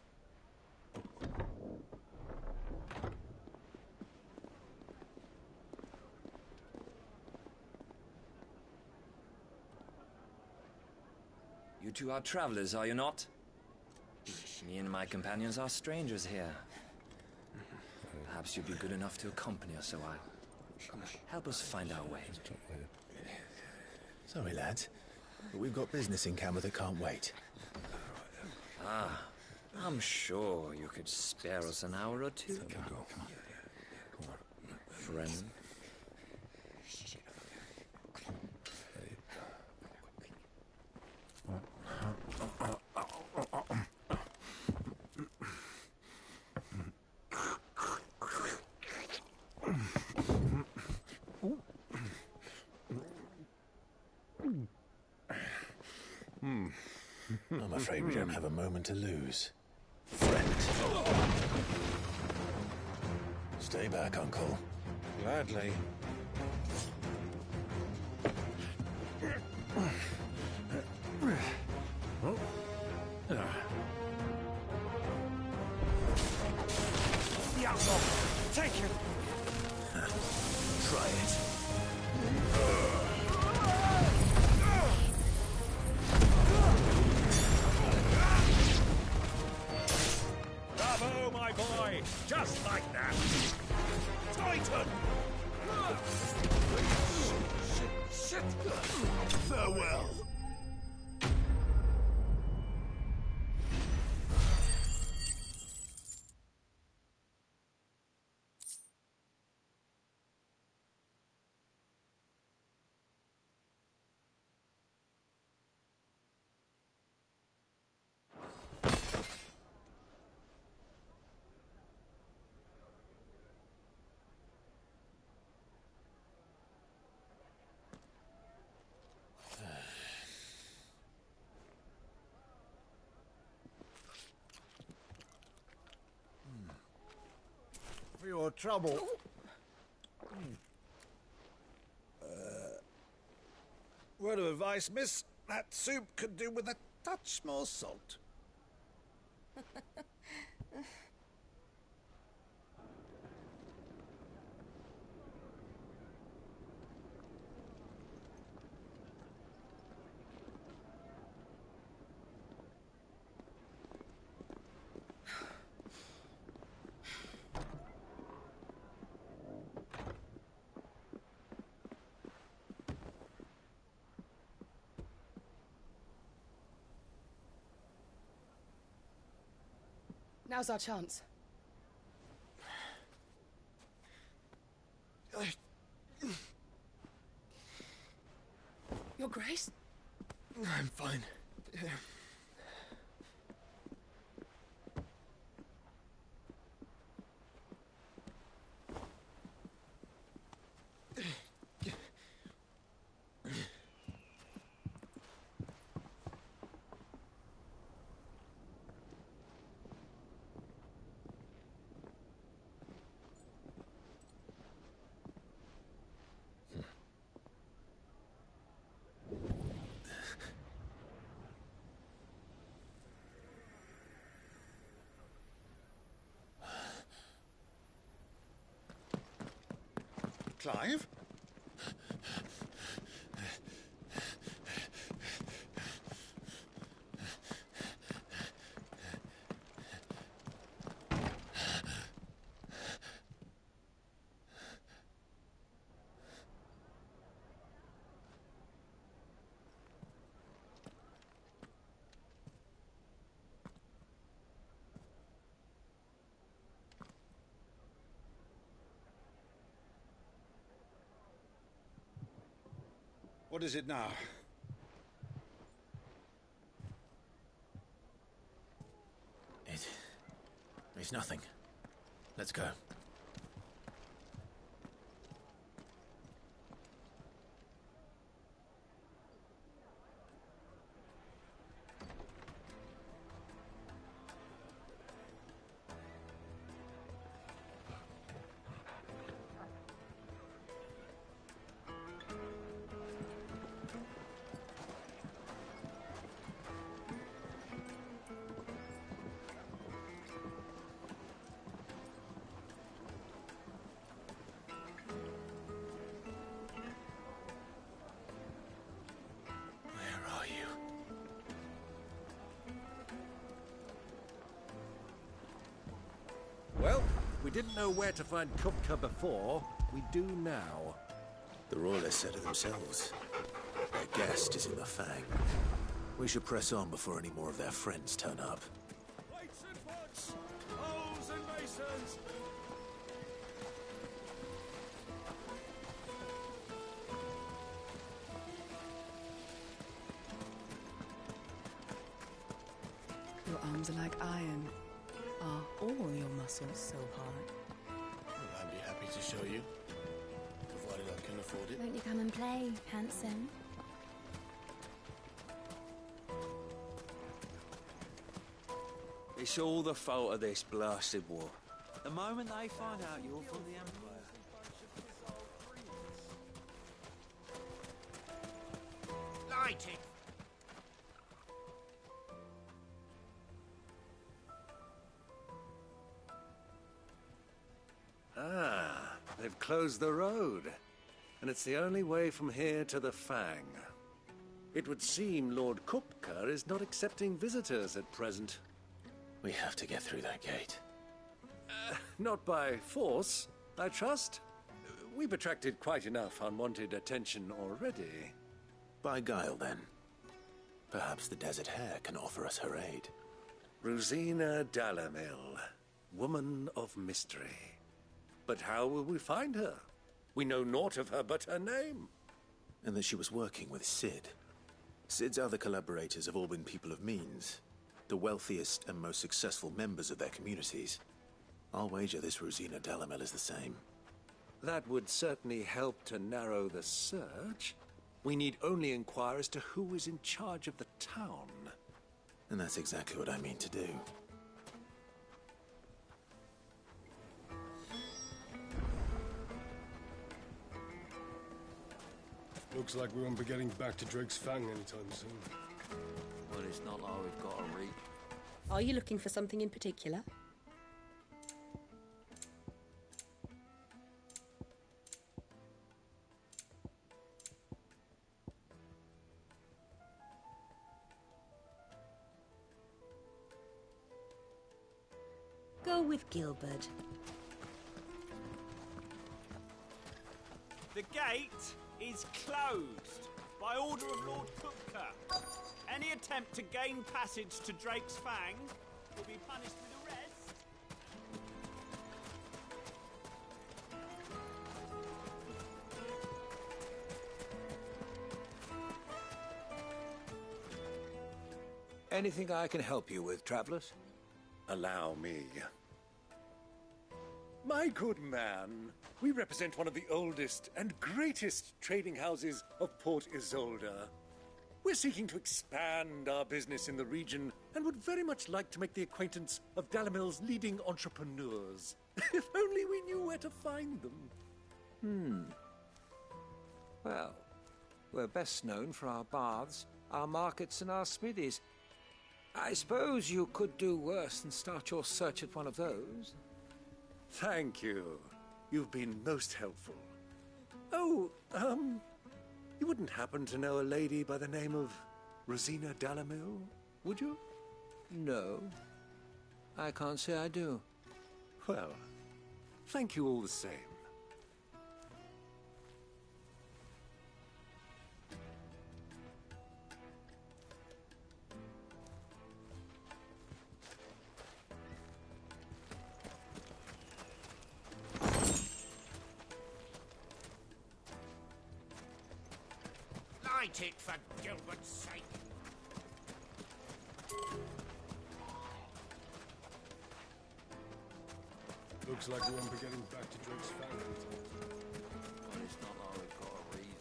You two are travelers, are you not? Me and my companions are strangers here. Perhaps you'd be good enough to accompany us a while. Help us find our way. Sorry, lads, but we've got business in camera that can't wait. Ah, I'm sure you could spare us an hour or two. Friend. I'm afraid we don't have a moment to lose. Friend. Stay back, Uncle. Gladly. The outlaw! Take him! Try it. Bravo, my boy! Just like that! Titan! Shit! Farewell. For your trouble. Word of advice, miss. That soup could do with a touch more salt. Now's our chance. Your Grace? I'm fine. Clive? What is it now? It's nothing. Let's go. we didn't know where to find Kupka before, we do now. The royalists said it themselves. Their guest is in the Fang. We should press on before any more of their friends turn up. Weights and woods! Holes and masons! Your arms are like iron. Are all your muscles so hard? Well, I'd be happy to show you, provided I can afford it. Won't you come and play, handsome? It's all the fault of this blasted war. The moment they find out you're from the Empire... Light it! Ah, they've closed the road. And it's the only way from here to the Fang. It would seem Lord Kupka is not accepting visitors at present. We have to get through that gate. Not by force, I trust. We've attracted quite enough unwanted attention already. By guile, then. Perhaps the Desert Hare can offer us her aid. Rosina Dalamil, woman of mystery. But how will we find her? We know naught of her but her name. And that she was working with Sid. Sid's other collaborators have all been people of means, the wealthiest and most successful members of their communities. I'll wager this Rosina Dalamel is the same. That would certainly help to narrow the search. We need only inquire as to who is in charge of the town. And that's exactly what I mean to do. Looks like we won't be getting back to Drake's Fang anytime soon. Well, it's not like we've got to reach. Are you looking for something in particular? Go with Gilbert. The gate is closed by order of Lord Kupka. Any attempt to gain passage to Drake's Fang will be punished with arrest. Anything I can help you with, travelers? Allow me. My good man, we represent one of the oldest and greatest trading houses of Port Isolde. We're seeking to expand our business in the region and would very much like to make the acquaintance of Dalamil's leading entrepreneurs. If only we knew where to find them. Well, we're best known for our baths, our markets and our smithies. I suppose you could do worse than start your search at one of those. Thank you. You've been most helpful. Oh, you wouldn't happen to know a lady by the name of Rosina Dalamil, would you? No. I can't say I do. Well, thank you all the same. Light it for Gilbert's sake. Looks like we won't be getting back to Drake's Fang anytime soon. Well, it's not like we've got to read.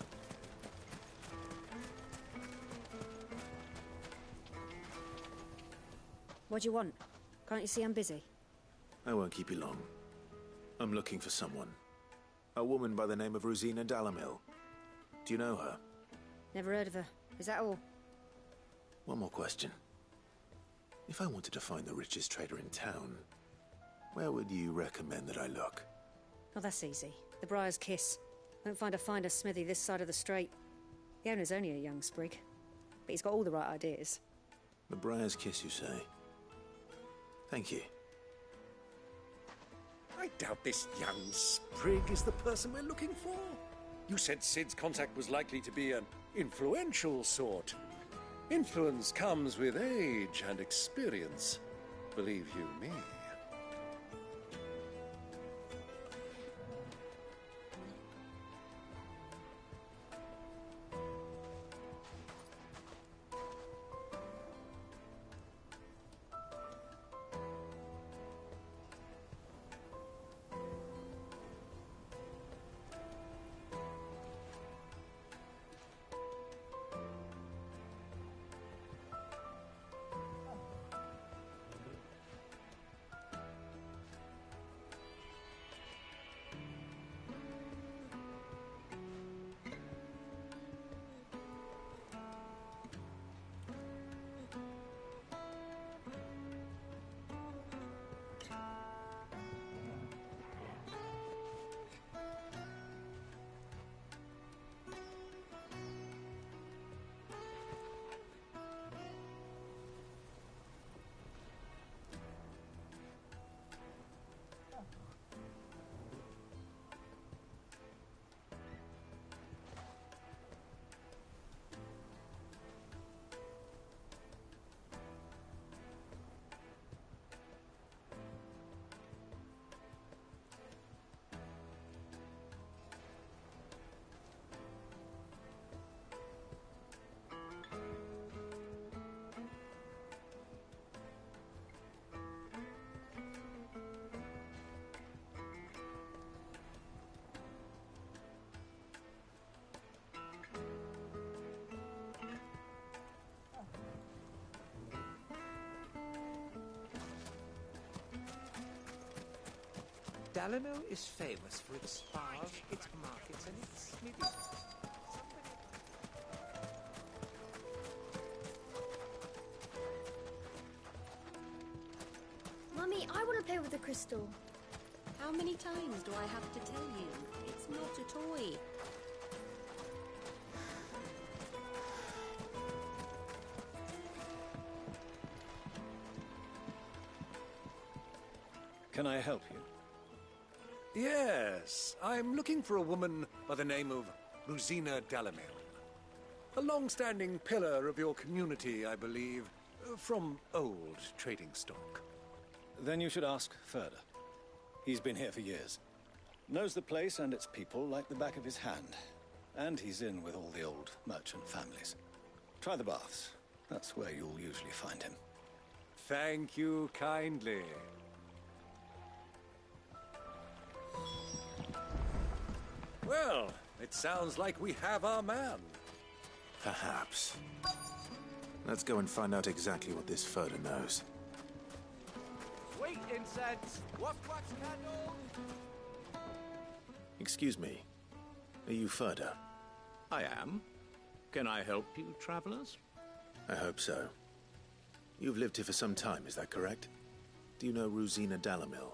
What do you want? Can't you see I'm busy? I won't keep you long. I'm looking for someone. A woman by the name of Rosina Dalamil. Do you know her? Never heard of her. Is that all? One more question. If I wanted to find the richest trader in town, where would you recommend that I look? Oh, that's easy. The Briar's Kiss. Won't find a finer smithy this side of the strait. The owner's only a young sprig, but he's got all the right ideas. The Briar's Kiss, you say? Thank you. I doubt this young sprig is the person we're looking for. You said Sid's contact was likely to be an influential sort. Influence comes with age and experience, believe you me. Dalimil is famous for its spas, its markets, and its smithies. Mummy, I want to play with the crystal. How many times do I have to tell you? It's not a toy. Can I help you? Yes, I'm looking for a woman by the name of Rosina Dalimil. A long-standing pillar of your community, I believe, from old trading stock. Then you should ask Ferda. He's been here for years. Knows the place and its people like the back of his hand. And he's in with all the old merchant families. Try the baths. That's where you'll usually find him. Thank you kindly. Well, it sounds like we have our man. Perhaps. Let's go and find out exactly what this Ferda knows. Sweet incense, wax candle. Excuse me. Are you Ferda? I am. Can I help you, travelers? I hope so. You've lived here for some time, is that correct? Do you know Rosina Dalimil?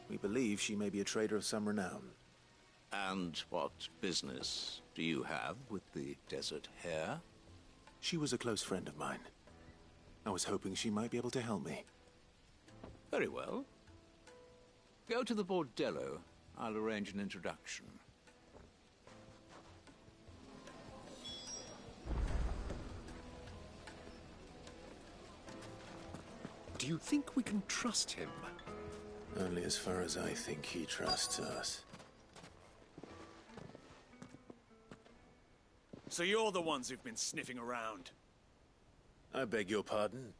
We believe she may be a trader of some renown. And what business do you have with the desert hare? She was a close friend of mine. I was hoping she might be able to help me. Very well. Go to the bordello. I'll arrange an introduction. Do you think we can trust him? Only as far as I think he trusts us. So you're the ones who've been sniffing around. I beg your pardon?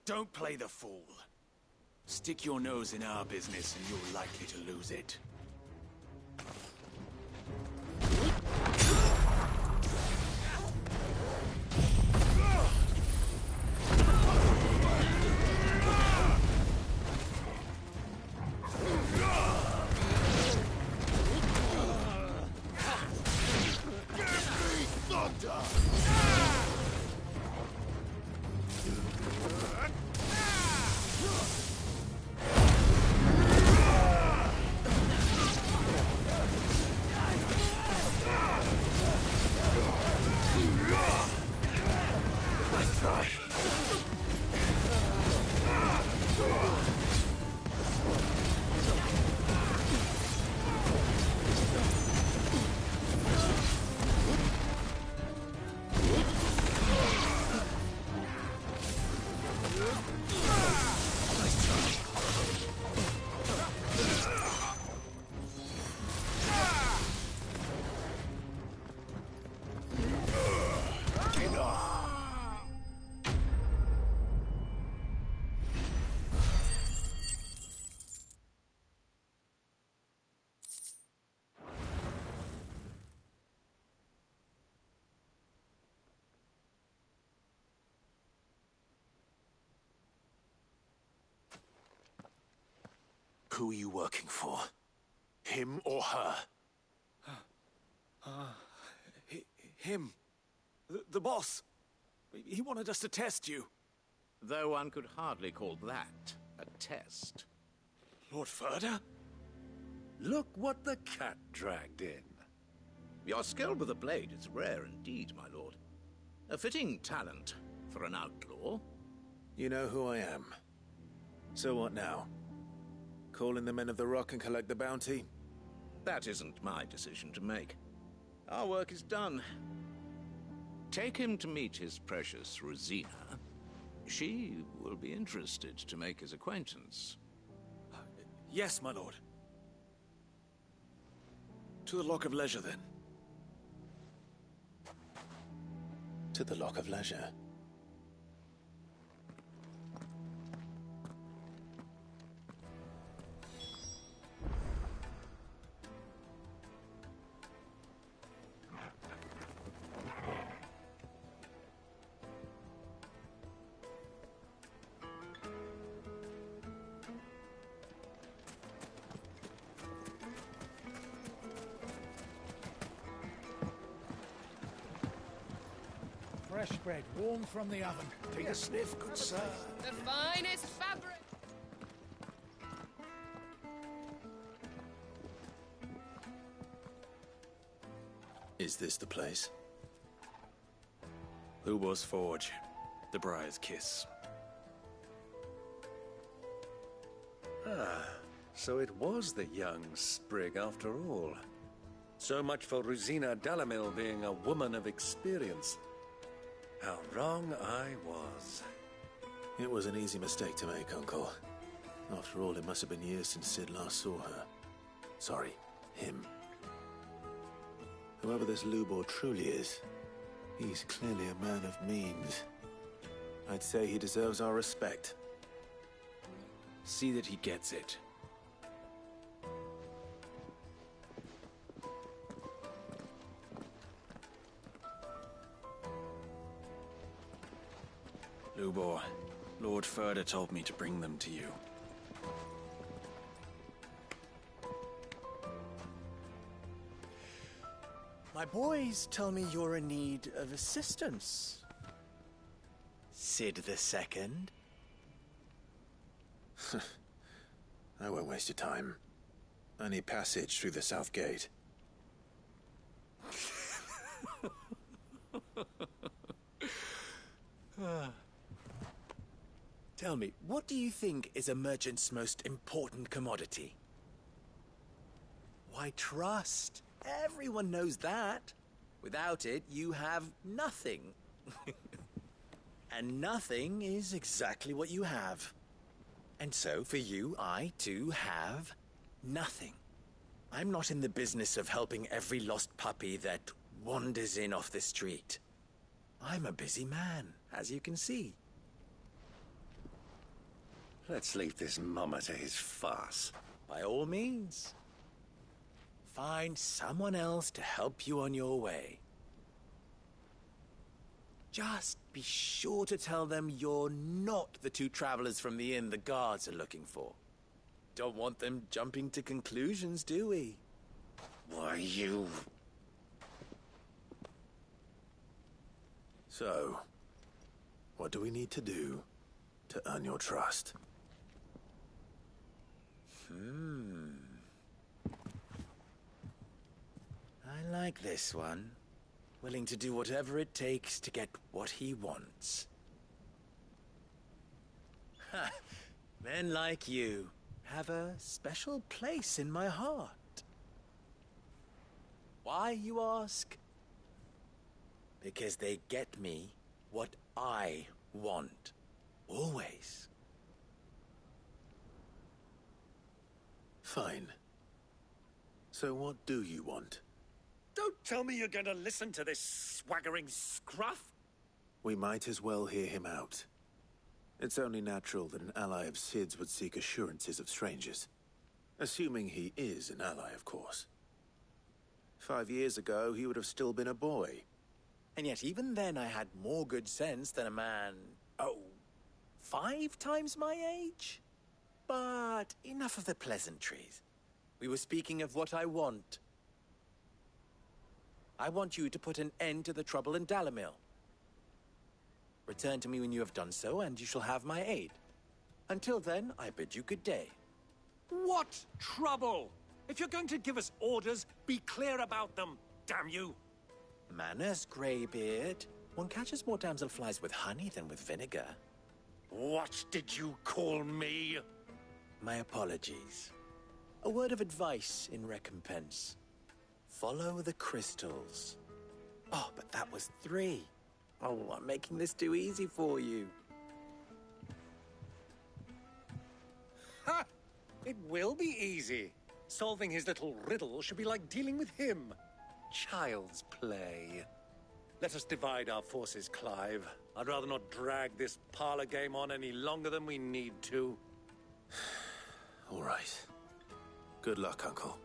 Don't play the fool. Stick your nose in our business and you're likely to lose it. Who are you working for? Him or her? Him. The boss. He wanted us to test you. Though one could hardly call that a test. Lord Ferda? Look what the cat dragged in. Your skill with a blade is rare indeed, my lord. A fitting talent for an outlaw. You know who I am. So what now? Call in the Men of the Rock and collect the bounty? That isn't my decision to make. Our work is done. Take him to meet his precious Rosina. She will be interested to make his acquaintance. Yes, my lord. To the Lock of Leisure, then. To the Lock of Leisure. Fresh bread, warm from the oven. Take a sniff, good sir. The finest fabric. Is this the place? Lubor's Forge. The Briar's Kiss. Ah, so it was the young sprig after all. So much for Rosina Dalamil being a woman of experience. How wrong I was. It was an easy mistake to make, Uncle. After all, it must have been years since Sid last saw her. Sorry, him. Whoever this Lubor truly is, he's clearly a man of means. I'd say he deserves our respect. See that he gets it. Lubor, Lord Ferda told me to bring them to you. My boys tell me you're in need of assistance. Sid the Second? I won't waste your time. I need passage through the south gate. Tell me, what do you think is a merchant's most important commodity? Why, trust. Everyone knows that. Without it, you have nothing. And nothing is exactly what you have. And so, for you, I, too, have nothing. I'm not in the business of helping every lost puppy that wanders in off the street. I'm a busy man, as you can see. Let's leave this mummer to his farce. By all means. Find someone else to help you on your way. Just be sure to tell them you're not the two travelers from the inn the guards are looking for. Don't want them jumping to conclusions, do we? Why, you... So, what do we need to do to earn your trust? I like this one. Willing to do whatever it takes to get what he wants. Ha! Men like you have a special place in my heart. Why, you ask? Because they get me what I want. Always. Fine. So what do you want? Don't tell me you're going to listen to this swaggering scruff! We might as well hear him out. It's only natural that an ally of Sid's would seek assurances of strangers. Assuming he is an ally, of course. 5 years ago, he would have still been a boy. And yet even then I had more good sense than a man, 5 times my age? But enough of the pleasantries. We were speaking of what I want. I want you to put an end to the trouble in Dalamil. Return to me when you have done so, and you shall have my aid. Until then, I bid you good day. What trouble? If you're going to give us orders, be clear about them, damn you! Manners, Greybeard. One catches more damselflies with honey than with vinegar. What did you call me? My apologies. A word of advice in recompense. Follow the crystals. Oh, but that was 3. Oh, I'm making this too easy for you. Ha! It will be easy. Solving his little riddle should be like dealing with him. Child's play. Let us divide our forces, Clive. I'd rather not drag this parlor game on any longer than we need to. All right. Good luck, Uncle.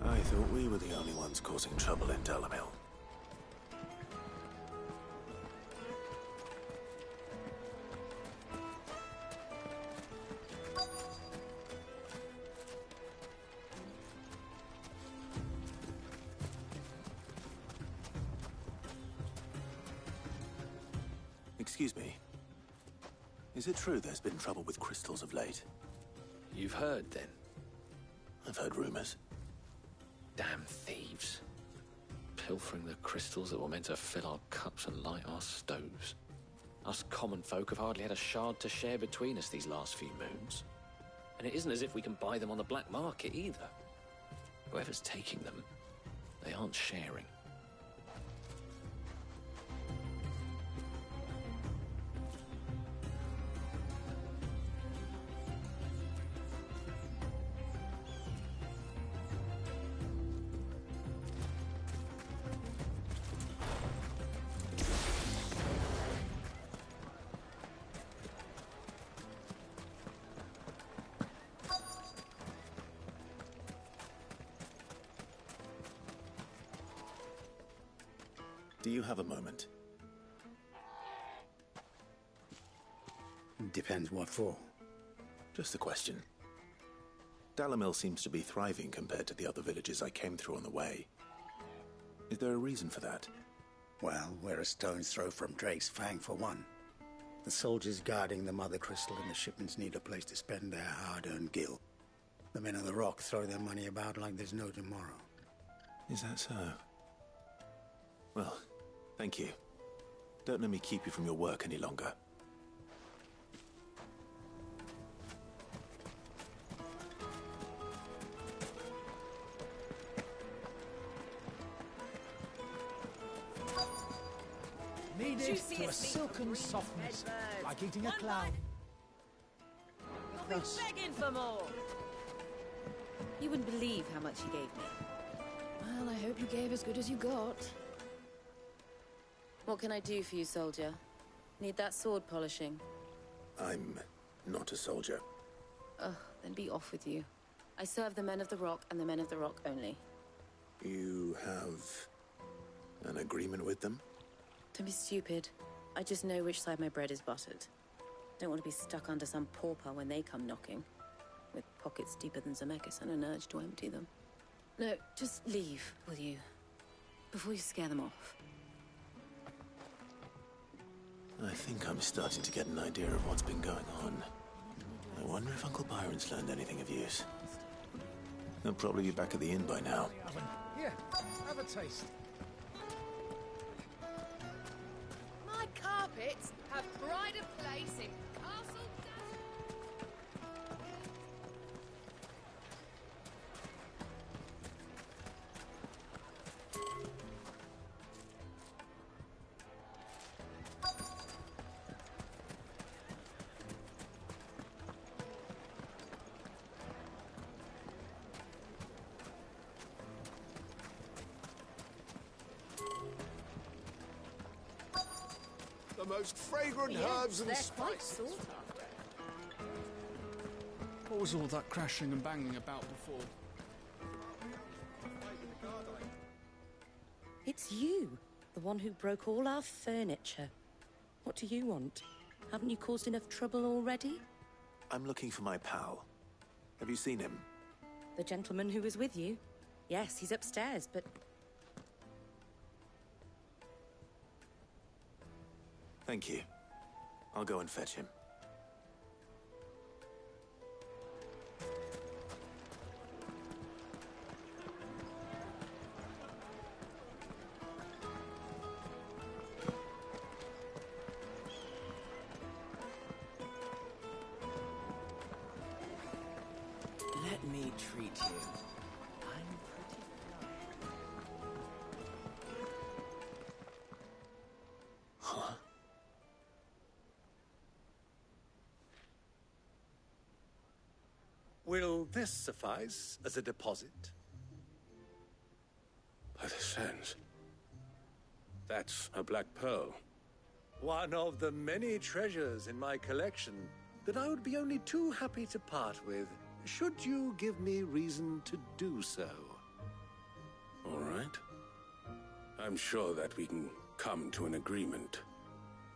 I thought we were the only ones causing trouble in Dalamil. Excuse me. Is it true there's been trouble with crystals of late? You've heard, then? I've heard rumors. Damn thieves. Pilfering the crystals that were meant to fill our cups and light our stoves. Us common folk have hardly had a shard to share between us these last few moons. And it isn't as if we can buy them on the black market, either. Whoever's taking them, they aren't sharing. Do you have a moment? Depends what for. Just a question. Dalamil seems to be thriving compared to the other villages I came through on the way. Is there a reason for that? Well, we're a stone's throw from Drake's Fang, for one. The soldiers guarding the Mother Crystal and the shipments need a place to spend their hard-earned gil. The men of the Rock throw their money about like there's no tomorrow. Is that so? Well, thank you. Don't let me keep you from your work any longer. Kneaded to a silken softness, like eating a cloud. You'll be begging for more. You wouldn't believe how much he gave me. Well, I hope you gave as good as you got. What can I do for you, soldier? Need that sword polishing? I'm not a soldier. Ugh, then be off with you. I serve the men of the Rock and the men of the Rock only. You have an agreement with them? Don't be stupid. I just know which side my bread is buttered. Don't want to be stuck under some pauper when they come knocking. With pockets deeper than Zemeckis and an urge to empty them. No, just leave, will you? Before you scare them off. I think I'm starting to get an idea of what's been going on. I wonder if Uncle Byron's learned anything of use. He'll probably be back at the inn by now. Here, have a taste. My carpets have pride of place in Castle The most fragrant herbs and spices. What was all that crashing and banging about before? It's you. The one who broke all our furniture. What do you want? Haven't you caused enough trouble already? I'm looking for my pal. Have you seen him? The gentleman who was with you? Yes, he's upstairs, but... Thank you. I'll go and fetch him. Let me treat you. I'm pretty Huh? Will this suffice as a deposit? By the sands. That's a black pearl. One of the many treasures in my collection that I would be only too happy to part with, should you give me reason to do so. All right. I'm sure that we can come to an agreement,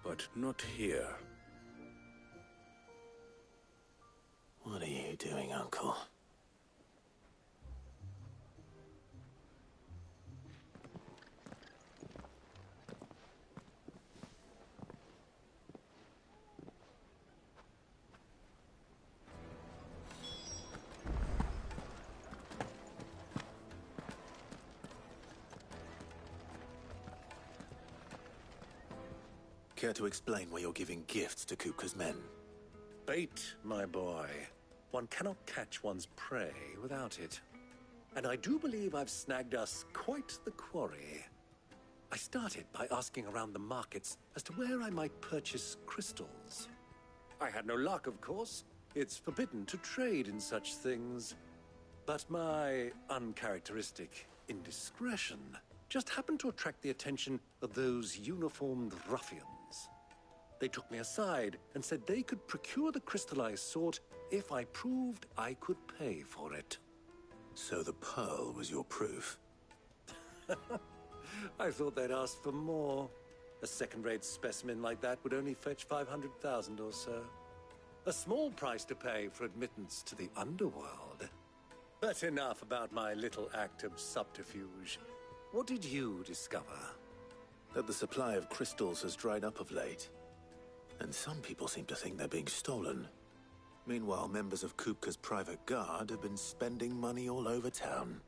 but not here. What are you doing, Uncle? Care to explain why you're giving gifts to Kupka's men? Bait, my boy. One cannot catch one's prey without it. And I do believe I've snagged us quite the quarry. I started by asking around the markets as to where I might purchase crystals. I had no luck, of course. It's forbidden to trade in such things. But my uncharacteristic indiscretion just happened to attract the attention of those uniformed ruffians. They took me aside and said they could procure the crystal I sought if I proved I could pay for it. So the pearl was your proof? I thought they'd ask for more. A second-rate specimen like that would only fetch 500,000 or so. A small price to pay for admittance to the underworld. But enough about my little act of subterfuge. What did you discover? That the supply of crystals has dried up of late. And some people seem to think they're being stolen. Meanwhile, members of Kupka's private guard have been spending money all over town.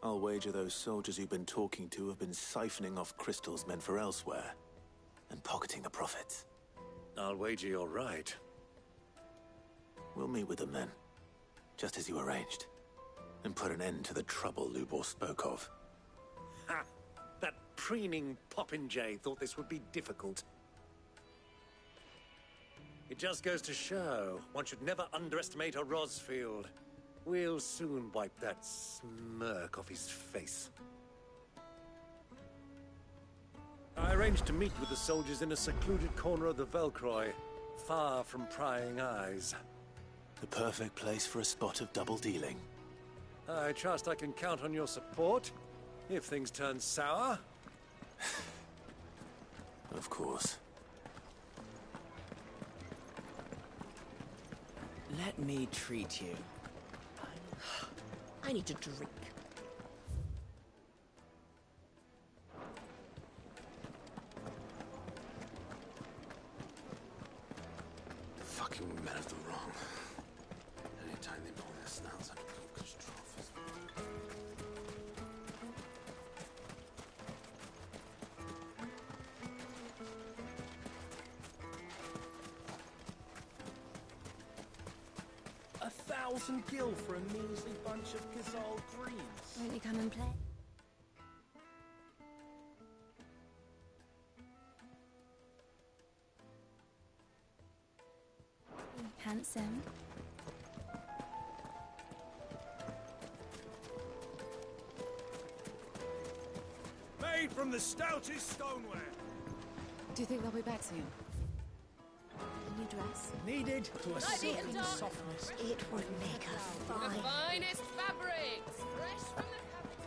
I'll wager those soldiers you've been talking to have been siphoning off crystals meant for elsewhere, and pocketing the profits. I'll wager you're right. We'll meet with them then, just as you arranged, and put an end to the trouble Lubor spoke of. Ha! That preening popinjay thought this would be difficult. It just goes to show one should never underestimate a Rosfield. We'll soon wipe that smirk off his face. I arranged to meet with the soldiers in a secluded corner of the Velcroy, far from prying eyes. The perfect place for a spot of double dealing. I trust I can count on your support, if things turn sour. Of course. Let me treat you. I need a drink. Fucking men of the wrong. Anytime they pull their snouts out of Kupka's trough. $1,000 gil for a measly bunch of Gazal greens. Won't you come and play? Handsome. Made from the stoutest stoneware. Do you think they'll be back soon? A new dress? Needed to a Tidy silken and dark. softness. It would make her The fine. finest fabrics, fresh from the capital.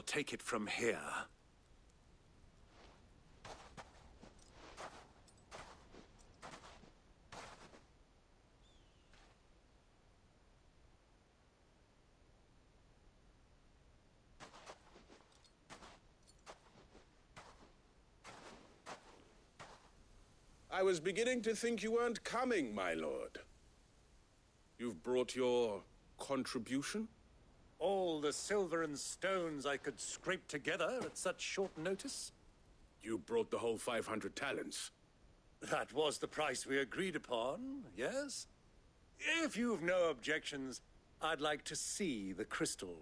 take it from here. I was beginning to think you weren't coming, my lord. You've brought your contribution? All the silver and stones I could scrape together at such short notice? You brought the whole 500 talents. That was the price we agreed upon, yes? If you've no objections, I'd like to see the crystal.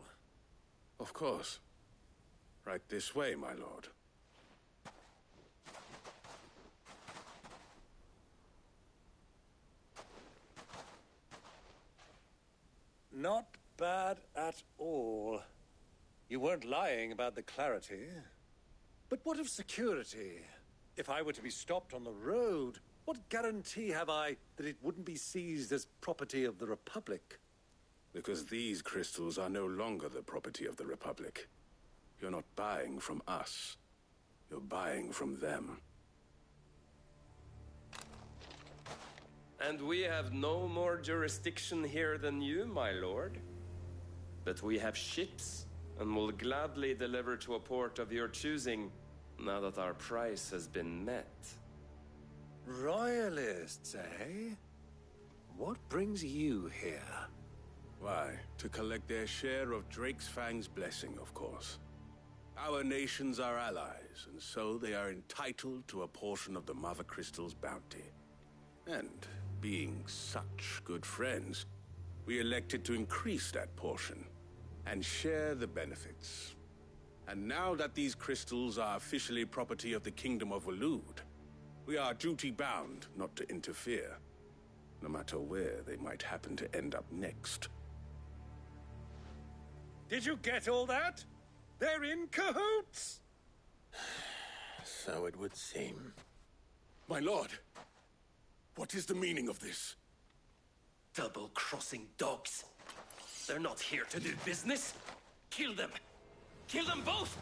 Of course. Right this way, my lord. Not bad at all. You weren't lying about the clarity. But what of security? If I were to be stopped on the road, what guarantee have I that it wouldn't be seized as property of the Republic? Because these crystals are no longer the property of the Republic. You're not buying from us. You're buying from them. And we have no more jurisdiction here than you, my lord. But we have ships, and will gladly deliver to a port of your choosing, now that our price has been met. Royalists, eh? What brings you here? Why, to collect their share of Drake's Fang's blessing, of course. Our nations are allies, and so they are entitled to a portion of the Mother Crystal's bounty. And being such good friends, we elected to increase that portion and share the benefits. And now that these crystals are officially property of the Kingdom of Waloed, we are duty-bound not to interfere, no matter where they might happen to end up next. Did you get all that? They're in cahoots! So it would seem. My lord, what is the meaning of this? Double-crossing dogs. They're not here to do business. Kill them. Kill them both!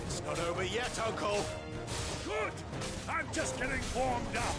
It's not over yet, Uncle. Good! I'm just getting warmed up.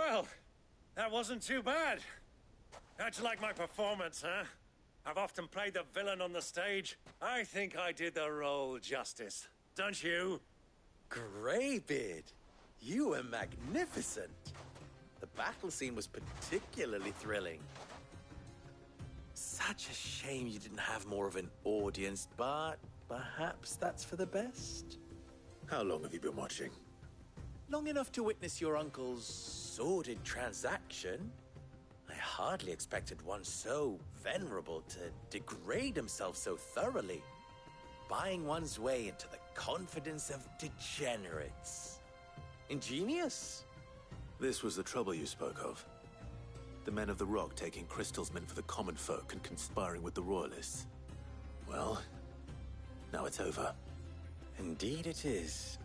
Well, that wasn't too bad. How'd you like my performance, huh? I've often played the villain on the stage. I think I did the role justice. Don't you? Greybeard, you were magnificent. The battle scene was particularly thrilling. Such a shame you didn't have more of an audience, but perhaps that's for the best. How long have you been watching? Long enough to witness your uncle's sordid transaction. I hardly expected one so venerable to degrade himself so thoroughly, buying one's way into the confidence of degenerates. Ingenious. This was the trouble you spoke of. The men of the Rock taking Crystal's men for the common folk and conspiring with the Royalists. Well, now it's over. Indeed it is.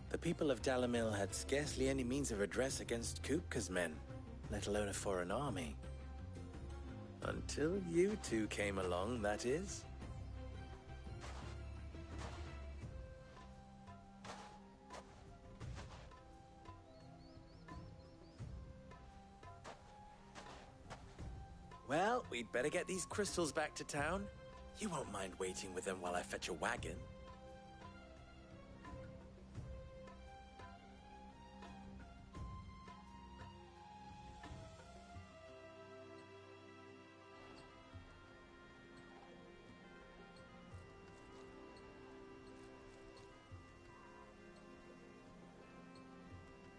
The people of Dalamil had scarcely any means of redress against Kupka's men, let alone a foreign army. Until you two came along, that is. Well, we'd better get these crystals back to town. You won't mind waiting with them while I fetch a wagon.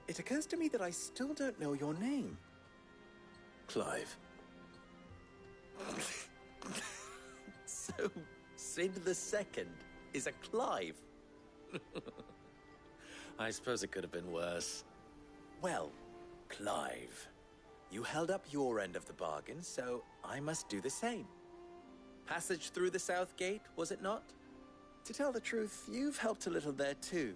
It occurs to me that I still don't know your name. Clive. So, Sid the Second is a Clive. I suppose it could have been worse. Well, Clive, you held up your end of the bargain, so I must do the same. Passage through the South Gate, was it not? To tell the truth, you've helped a little there too.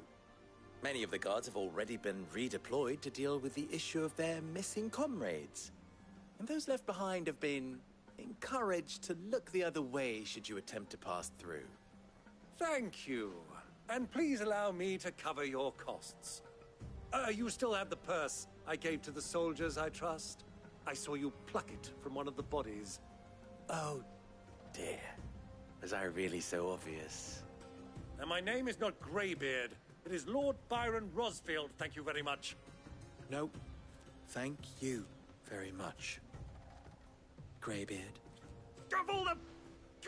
Many of the guards have already been redeployed to deal with the issue of their missing comrades. And those left behind have been encouraged to look the other way should you attempt to pass through. Thank you. And please allow me to cover your costs. You still have the purse I gave to the soldiers, I trust? I saw you pluck it from one of the bodies. Oh, dear. Was I really so obvious? And my name is not Greybeard. It is Lord Byron Rosfield, thank you very much. No, thank you very much, Greybeard. Of all the...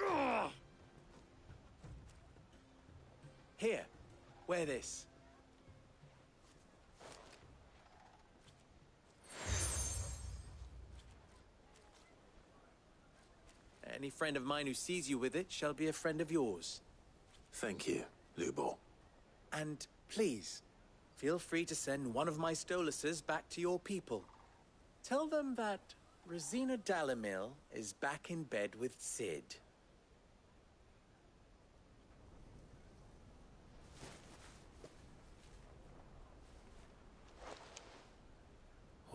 Ugh! Here, wear this. Any friend of mine who sees you with it shall be a friend of yours. Thank you, Lubor. And please, feel free to send one of my Stoluses back to your people. Tell them that Rosina Dalamil is back in bed with Sid.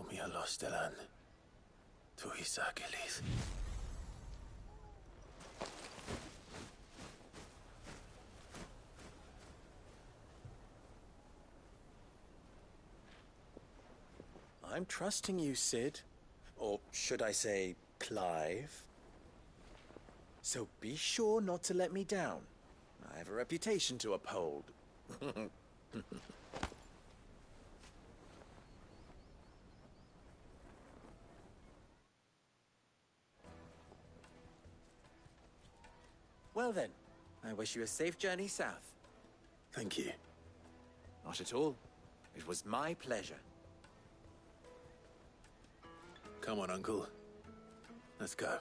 Omia Lostelan. Tuisa Achilles. I'm trusting you, Sid. Or should I say, Clive. So be sure not to let me down. I have a reputation to uphold. Well then, I wish you a safe journey south. Thank you. Not at all. It was my pleasure. Come on, Uncle. Let's go.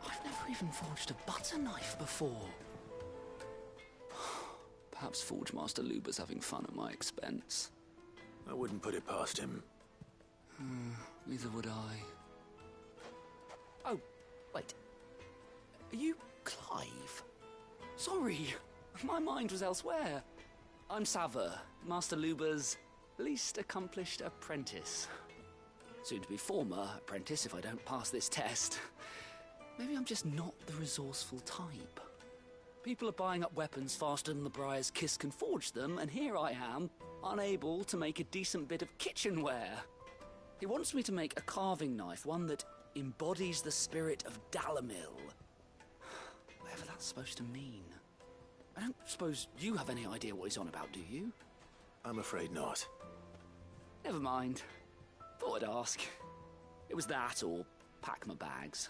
I've never even forged a butter knife before. Perhaps Forge Master Luber's having fun at my expense. I wouldn't put it past him. Neither would I. Oh, wait. Are you Clive? Sorry, my mind was elsewhere. I'm Sava, Master Luba's least accomplished apprentice. Soon to be former apprentice if I don't pass this test. Maybe I'm just not the resourceful type. People are buying up weapons faster than the Briar's Kiss can forge them, and here I am, unable to make a decent bit of kitchenware. He wants me to make a carving knife, one that embodies the spirit of Dalamil. Whatever that's supposed to mean. I don't suppose you have any idea what he's on about, do you? I'm afraid not. Never mind. Thought I'd ask. It was that or pack my bags.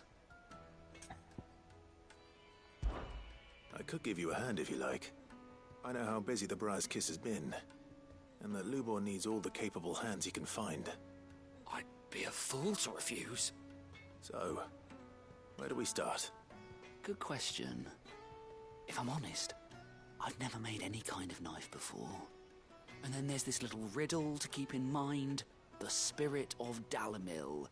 I could give you a hand if you like. I know how busy the Briar's Kiss has been, and that Lubor needs all the capable hands he can find. I'd be a fool to refuse. So, where do we start? Good question. If I'm honest, I've never made any kind of knife before. And then there's this little riddle to keep in mind. The spirit of Dalamil.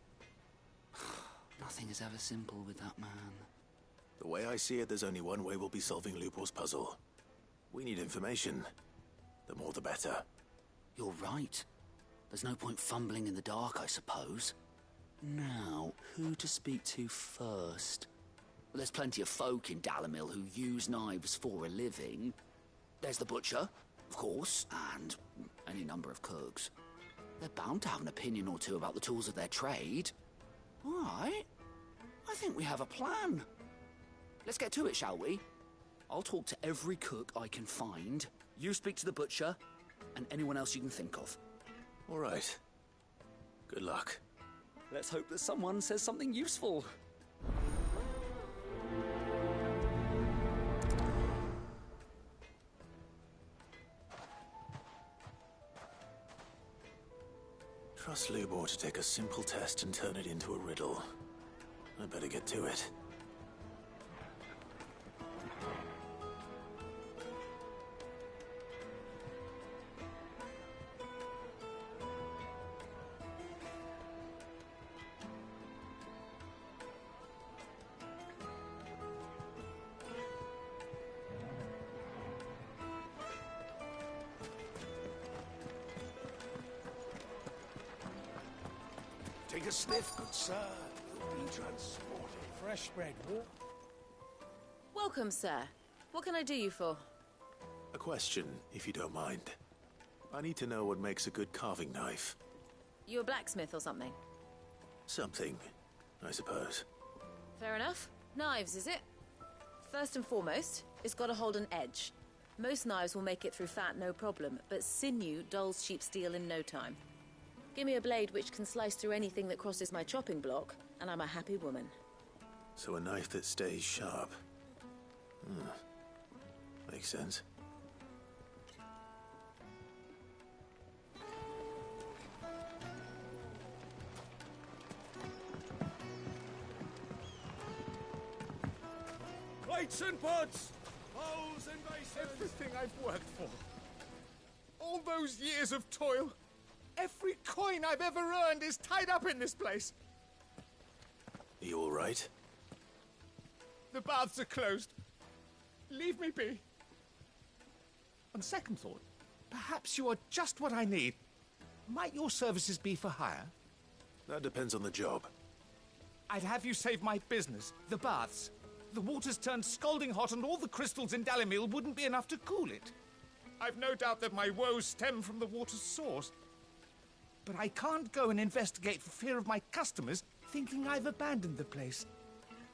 Nothing is ever simple with that man. The way I see it, there's only one way we'll be solving Lubor's puzzle. We need information. The more the better. You're right. There's no point fumbling in the dark, I suppose. Now, who to speak to first? There's plenty of folk in Dalamil who use knives for a living. There's the butcher, of course, and any number of cooks. They're bound to have an opinion or two about the tools of their trade. All right. I think we have a plan. Let's get to it, shall we? I'll talk to every cook I can find. You speak to the butcher, and anyone else you can think of. All right. Good luck. Let's hope that someone says something useful. Trust Lubor to take a simple test and turn it into a riddle. I better get to it. Take a sniff, good sir. You'll be transported. Fresh bread, warm. Welcome, sir. What can I do you for? A question, if you don't mind. I need to know what makes a good carving knife. You a blacksmith or something? Something, I suppose. Fair enough. Knives, is it? First and foremost, it's got to hold an edge. Most knives will make it through fat, no problem, but sinew dulls cheap steel in no time. Give me a blade which can slice through anything that crosses my chopping block, and I'm a happy woman. So a knife that stays sharp. Makes sense. Plates and pots! Bowls and basins! Everything I've worked for. All those years of toil. Every coin I've ever earned is tied up in this place. Are you all right? The baths are closed. Leave me be. On second thought, perhaps you are just what I need. Might your services be for hire? That depends on the job. I'd have you save my business, the baths. The water's turned scalding hot and all the crystals in Dalamil wouldn't be enough to cool it. I've no doubt that my woes stem from the water's source. But I can't go and investigate for fear of my customers thinking I've abandoned the place.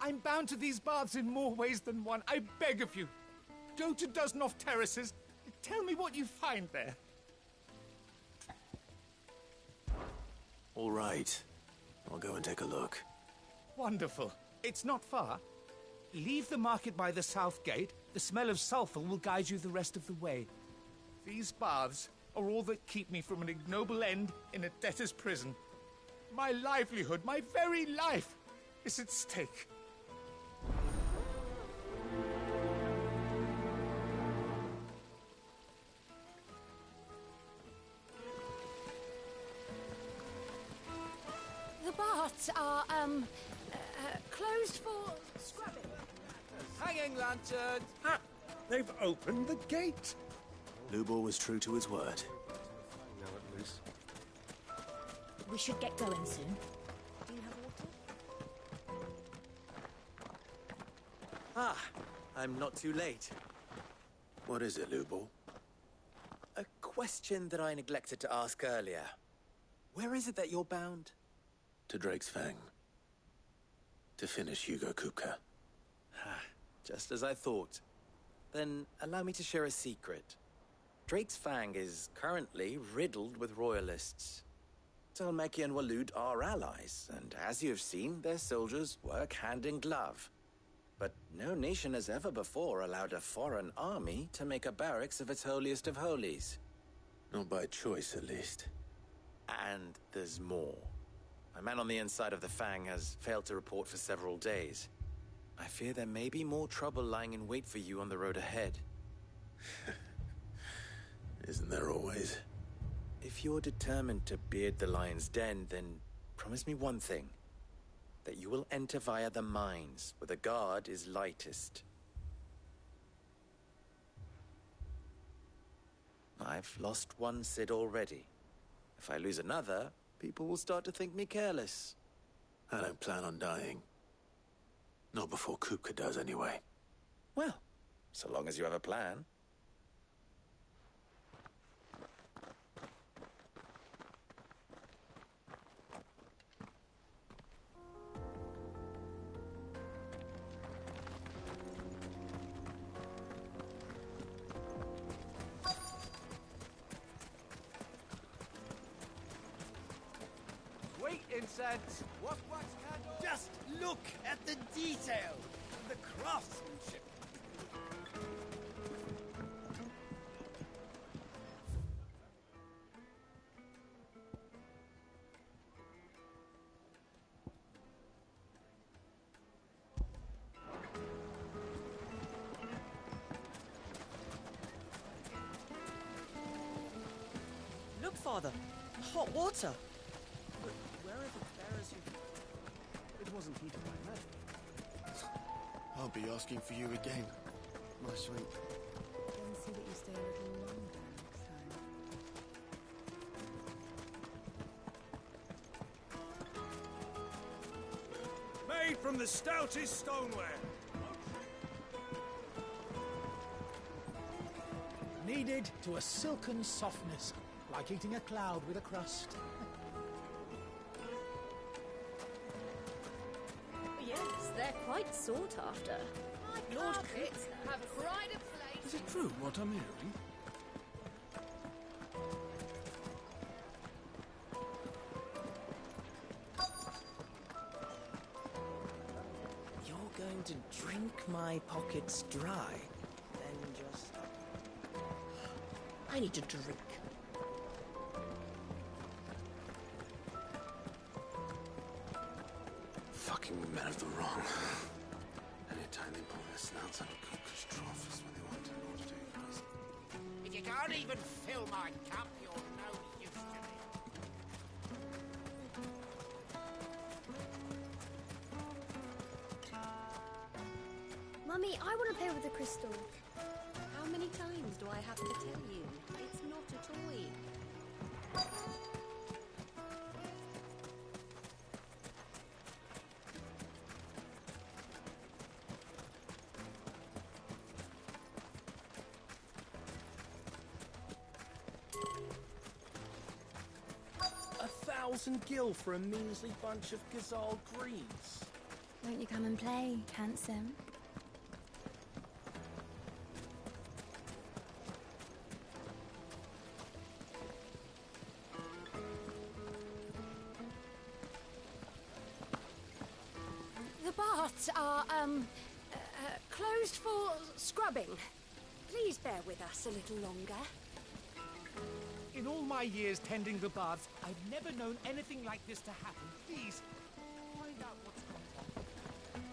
I'm bound to these baths in more ways than one. I beg of you. Go to Dusnoff Terraces. Tell me what you find there. All right. I'll go and take a look. Wonderful. It's not far. Leave the market by the south gate. The smell of sulfur will guide you the rest of the way. These baths are all that keep me from an ignoble end in a debtor's prison. My livelihood, my very life, is at stake. The baths are, closed for scrubbing. Hang Swinging lanterns! Ha! They've opened the gate! Lubor was true to his word. Now at least. We should get going soon. Do you have water? Ah, I'm not too late. What is it, Lubor? A question that I neglected to ask earlier. Where is it that you're bound? To Drake's Fang. To finish Hugo Kupka. Just as I thought. Then allow me to share a secret. Drake's Fang is currently riddled with royalists. Talmeki and Walud are allies, and as you have seen, their soldiers work hand in glove. But no nation has ever before allowed a foreign army to make a barracks of its holiest of holies. Not by choice, at least. And there's more. A man on the inside of the Fang has failed to report for several days. I fear there may be more trouble lying in wait for you on the road ahead. Isn't there always? If you're determined to beard the lion's den, then promise me one thing. That you will enter via the mines, where the guard is lightest. I've lost one Cid already. If I lose another, people will start to think me careless. I don't plan on dying. Not before Kupka does, anyway. Well, so long as you have a plan. Sweet incense! What candle? Just look at the detail, the craftsmanship. Look, Father, hot water. Where are the bearers who... It wasn't heated by magic. I'll be asking for you again, my sweet. Then see that you stay a little longer next time. Made from the stoutest stoneware. Kneaded to a silken softness, like eating a cloud with a crust. Yes, they're quite sought after. Lord Carpets have pride of place. Is it true what I'm hearing? You're going to drink my pockets dry, then just... I need to drink. Fucking men of the wrong. Anytime they pull their snouts out of Kupka's trough is when they want to know to take us. If you can't even fill my cup, you're no use to me. Mummy, I want to play with the crystal. How many times do I have to tell you? It's not a toy. $1,000 for a measly bunch of Gazal greens. Won't you come and play, handsome? The baths are, closed for scrubbing. Please bear with us a little longer. In all my years tending the baths, I've never known anything like this to happen. Please, find out what's going on.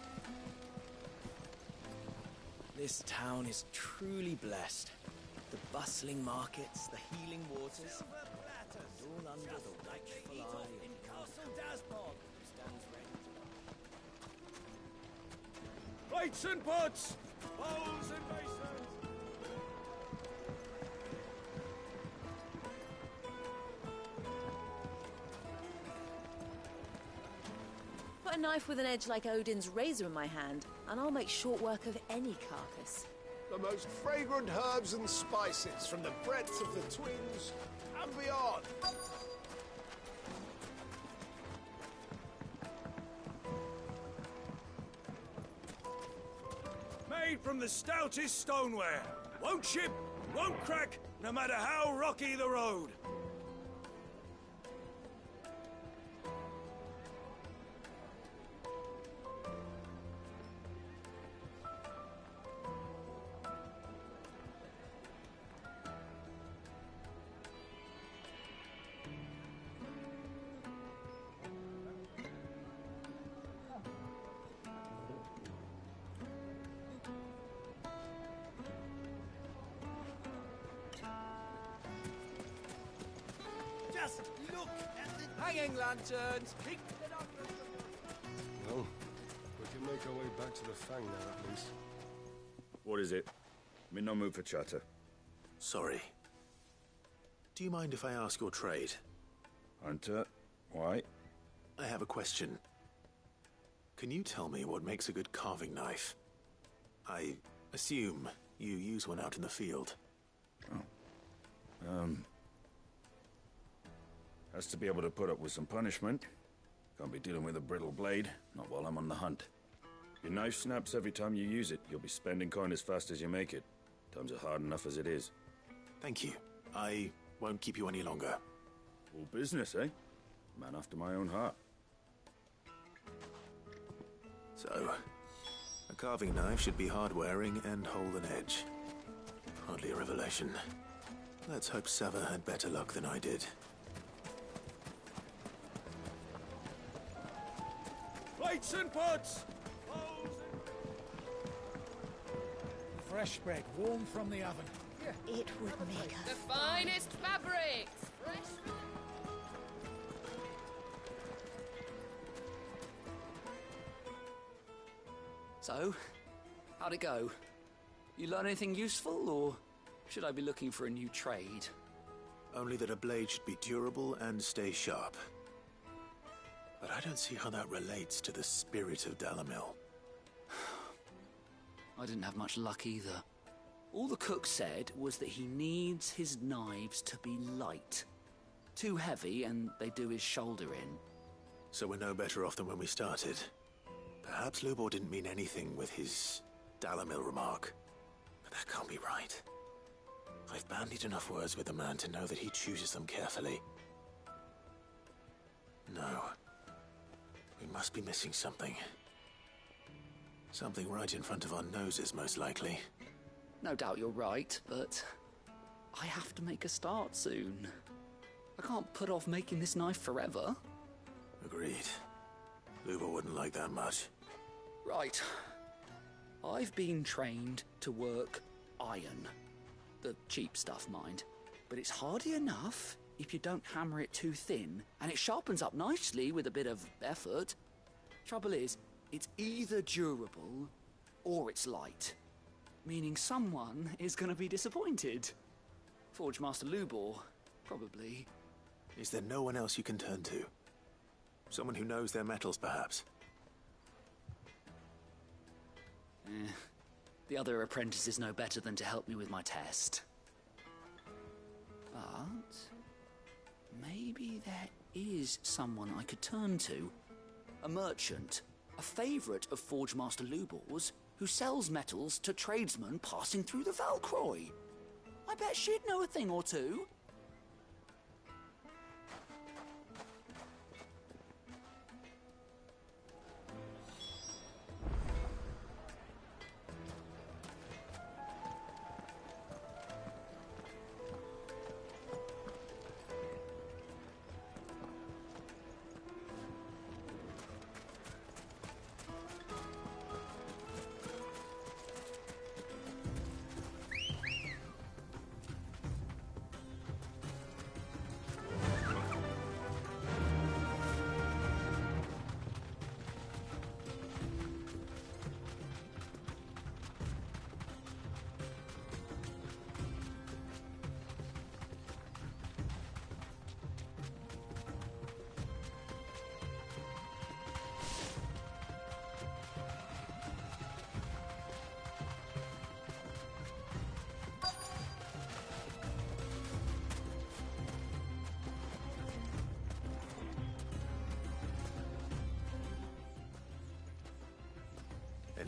This town is truly blessed. The bustling markets, the healing waters, and all under the watchful eye of Castle Dasbog. who stands ready to... Plates and pots! Bowls and basins! Put a knife with an edge like Odin's razor in my hand, and I'll make short work of any carcass. The most fragrant herbs and spices from the breadth of the twins and beyond. Made from the stoutest stoneware. Won't chip, won't crack, no matter how rocky the road. Just look at the hanging lanterns. Well, we can make our way back to the Fang now, at least. What is it? I'm in no mood for chatter. Sorry. Do you mind if I ask your trade? Hunter, why? I have a question. Can you tell me what makes a good carving knife? I assume you use one out in the field. Has to be able to put up with some punishment. Can't be dealing with a brittle blade, not while I'm on the hunt. Your knife snaps every time you use it. You'll be spending coin as fast as you make it. Times are hard enough as it is. Thank you. I won't keep you any longer. All business, eh? Man after my own heart. So, a carving knife should be hard-wearing and hold an edge. Hardly a revelation. Let's hope Sava had better luck than I did. Plates and pots! Fresh bread, warm from the oven. It would make The finest fabrics! So, how'd it go? You learn anything useful, or should I be looking for a new trade? Only that a blade should be durable and stay sharp. But I don't see how that relates to the spirit of Dalamil. I didn't have much luck either. All the cook said was that he needs his knives to be light. Too heavy and they do his shoulder in. So we're no better off than when we started. Perhaps Lubor didn't mean anything with his Dalamil remark. But that can't be right. I've bandied enough words with the man to know that he chooses them carefully. No. We must be missing something. Something right in front of our noses, most likely. No doubt you're right, but I have to make a start soon. I can't put off making this knife forever. Agreed. Lubor wouldn't like that much. Right. I've been trained to work iron. The cheap stuff, mind. But it's hardy enough if you don't hammer it too thin, and it sharpens up nicely with a bit of effort. Trouble is, it's either durable or it's light. Meaning someone is going to be disappointed. Forge Master Lubor, probably. Is there no one else you can turn to? Someone who knows their metals, perhaps? The other apprentice is no better than to help me with my test. But maybe there is someone I could turn to. A merchant, a favourite of Forge Master Lubor's, who sells metals to tradesmen passing through the Valcroy. I bet she'd know a thing or two.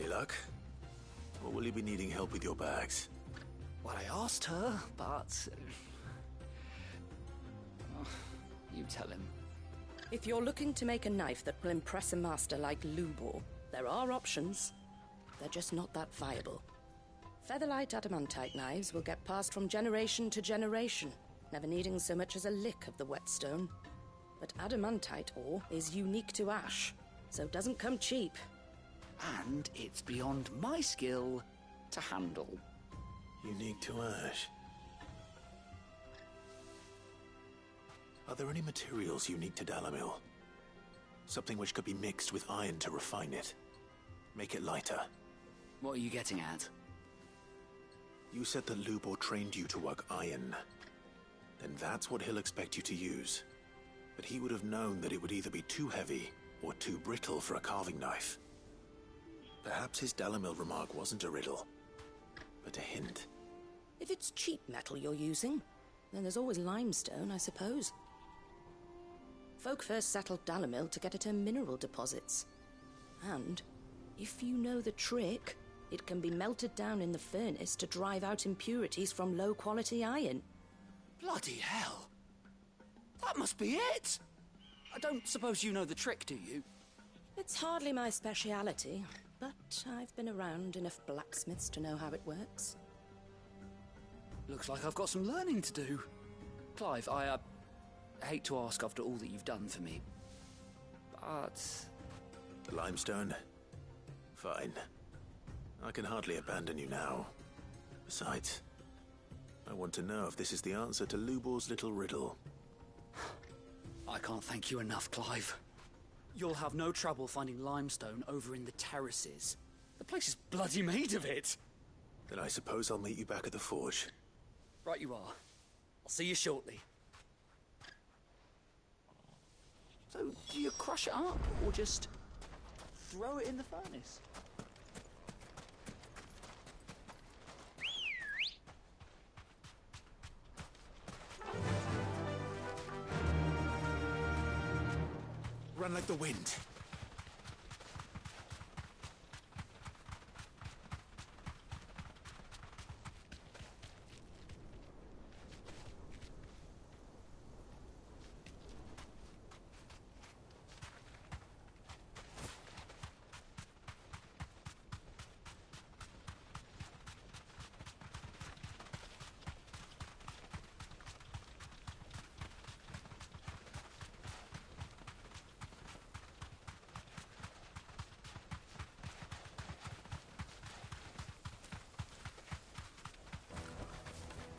Any luck? Or will you be needing help with your bags? Well, I asked her, but... Oh, you tell him. If you're looking to make a knife that will impress a master like Lubor, there are options. They're just not that viable. Featherlight adamantite knives will get passed from generation to generation, never needing so much as a lick of the whetstone. But adamantite ore is unique to ash, so it doesn't come cheap. And it's beyond my skill to handle. Unique to ash. Are there any materials unique to Dalamil? Something which could be mixed with iron to refine it. Make it lighter. What are you getting at? You said that Lubor trained you to work iron. Then that's what he'll expect you to use. But he would have known that it would either be too heavy or too brittle for a carving knife. Perhaps his Dalamil remark wasn't a riddle, but a hint. If it's cheap metal you're using, then there's always limestone, I suppose. Folk first settled Dalamil to get at her mineral deposits. And, if you know the trick, it can be melted down in the furnace to drive out impurities from low-quality iron. Bloody hell! That must be it! I don't suppose you know the trick, do you? It's hardly my speciality, but I've been around enough blacksmiths to know how it works. Looks like I've got some learning to do. Clive, I hate to ask after all that you've done for me, but... The limestone? Fine. I can hardly abandon you now. Besides, I want to know if this is the answer to Lubor's little riddle. I can't thank you enough, Clive. You'll have no trouble finding limestone over in the terraces. The place is bloody made of it. Then I suppose I'll meet you back at the forge. Right you are. I'll see you shortly. So, do you crush it up, or just throw it in the furnace? Run like the wind.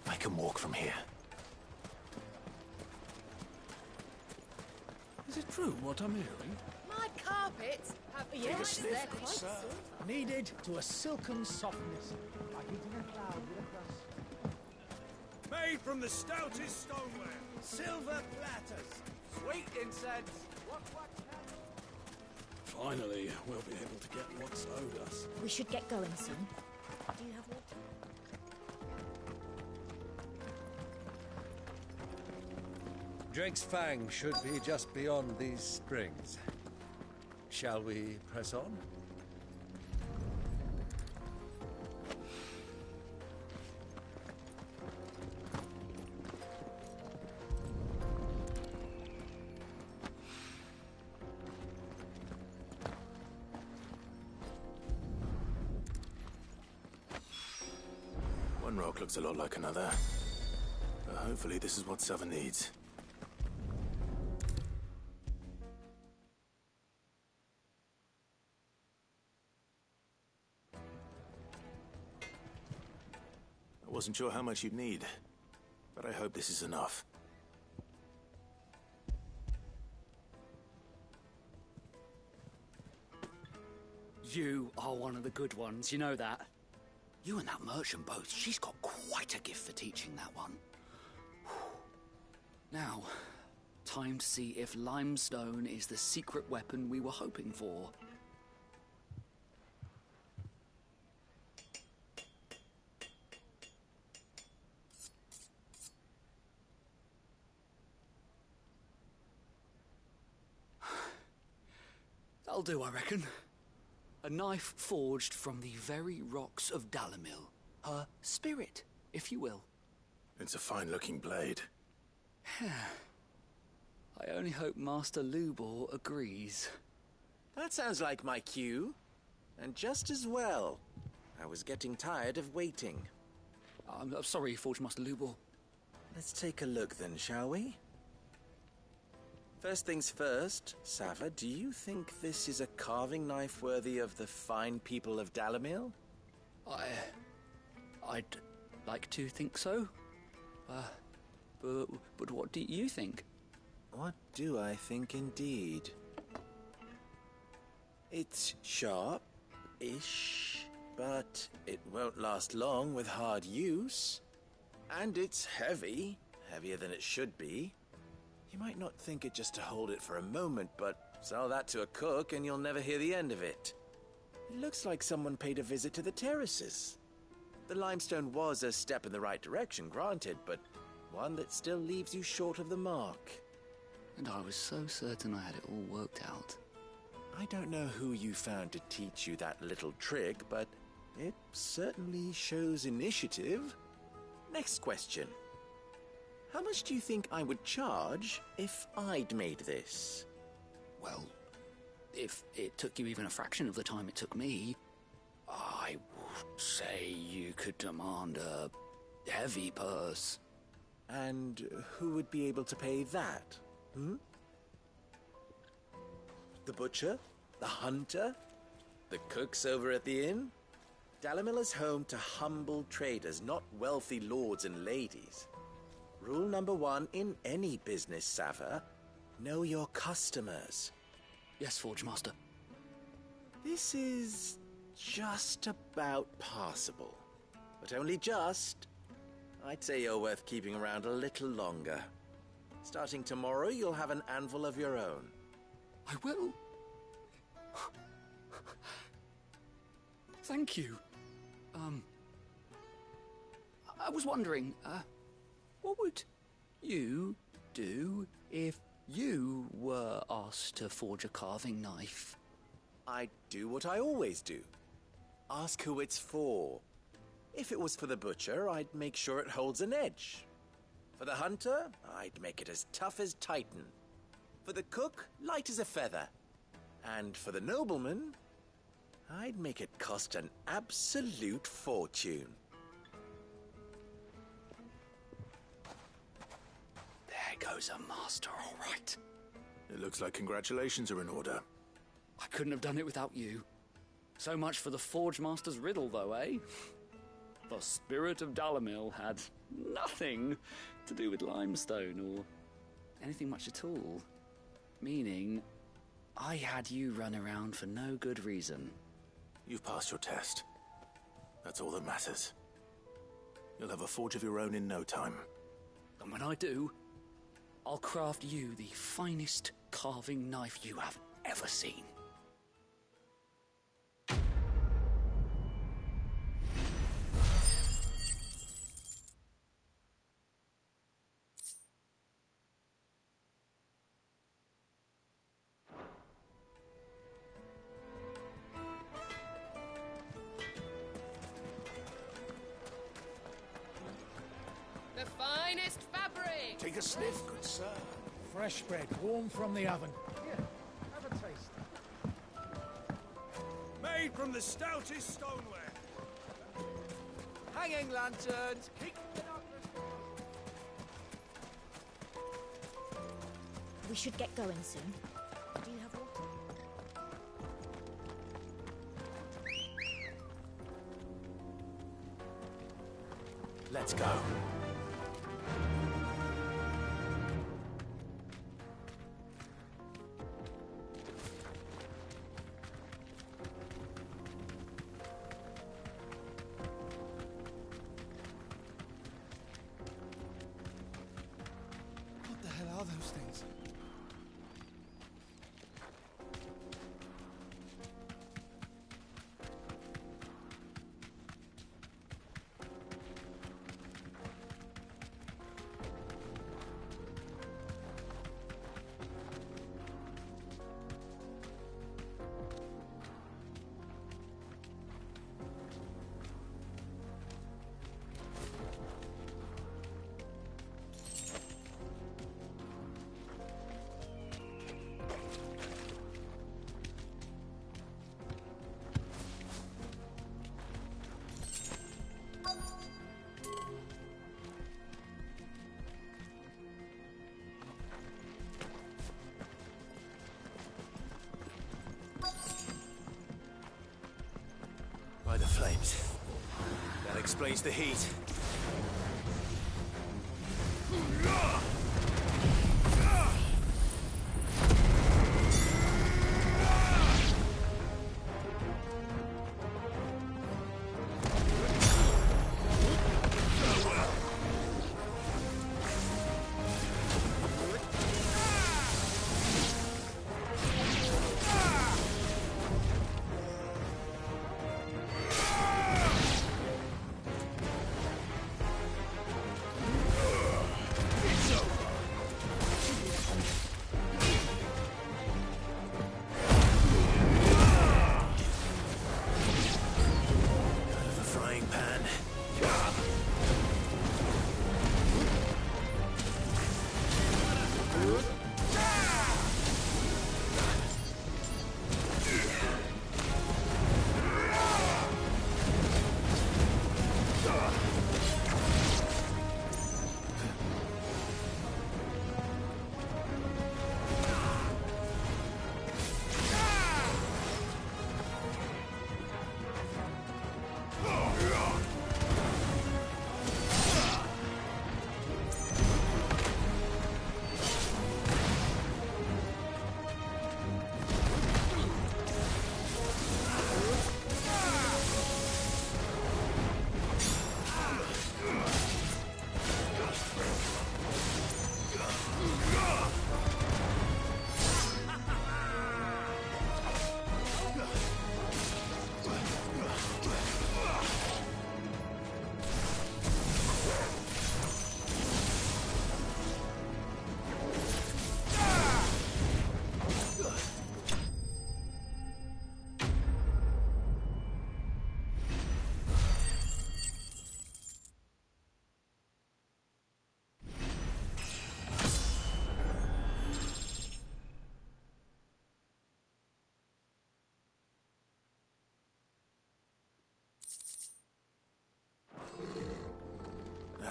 I can walk from here. Is it true what I'm hearing? My carpets have Yes, they're quite sir. soft. Kneaded to a silken softness, like eating a cloud with a crust. Made from the stoutest stoneware. Silver platters. Sweet incense. Finally, we'll be able to get what's owed us. We should get going soon. Do you have water? Drake's Fang should be just beyond these springs. Shall we press on? One rock looks a lot like another. But hopefully this is what Sava needs. I wasn't sure how much you'd need, but I hope this is enough. You are one of the good ones, you know that? You and that merchant both, she's got quite a gift for teaching that one. Now, time to see if limestone is the secret weapon we were hoping for. That'll do, I reckon. A knife forged from the very rocks of Dalamil. Her spirit, if you will. It's a fine-looking blade. I only hope Master Lubor agrees. That sounds like my cue. And just as well. I was getting tired of waiting. I'm sorry, Forge Master Lubor. Let's take a look then, shall we? First things first, Sava, do you think this is a carving knife worthy of the fine people of Dalamil? I'd like to think so. But what do you think? What do I think indeed? It's sharp-ish, but it won't last long with hard use. And it's heavy, heavier than it should be. You might not think it just to hold it for a moment, but sell that to a cook and you'll never hear the end of it. It looks like someone paid a visit to the terraces. The limestone was a step in the right direction, granted, but one that still leaves you short of the mark. And I was so certain I had it all worked out. I don't know who you found to teach you that little trick, but it certainly shows initiative. Next question. How much do you think I would charge if I'd made this? Well, if it took you even a fraction of the time it took me, I would say you could demand a heavy purse. And who would be able to pay that? The butcher? The hunter? The cooks over at the inn? Dalamil is home to humble traders, not wealthy lords and ladies. Rule number 1 in any business, Sava, know your customers. Yes, Forge Master. This is just about passable. But only just. I'd say you're worth keeping around a little longer. Starting tomorrow, you'll have an anvil of your own. I will. Thank you. I was wondering, what would you do if you were asked to forge a carving knife? I'd do what I always do. Ask who it's for. If it was for the butcher, I'd make sure it holds an edge. For the hunter, I'd make it as tough as Titan. For the cook, light as a feather. And for the nobleman, I'd make it cost an absolute fortune. There goes a master, all right. It looks like congratulations are in order. I couldn't have done it without you. So much for the Forge Master's riddle, though, eh? The spirit of Dalamil had nothing to do with limestone or anything much at all. Meaning, I had you run around for no good reason. You've passed your test. That's all that matters. You'll have a forge of your own in no time. And when I do, I'll craft you the finest carving knife you have ever seen. The finest fabric! Take a sniff, good sir. Fresh bread, warm from the oven. Here, have a taste. Made from the stoutest stoneware. Hanging lanterns! We should get going soon. Do you have water? Let's go. What the hell are those things? explains the heat.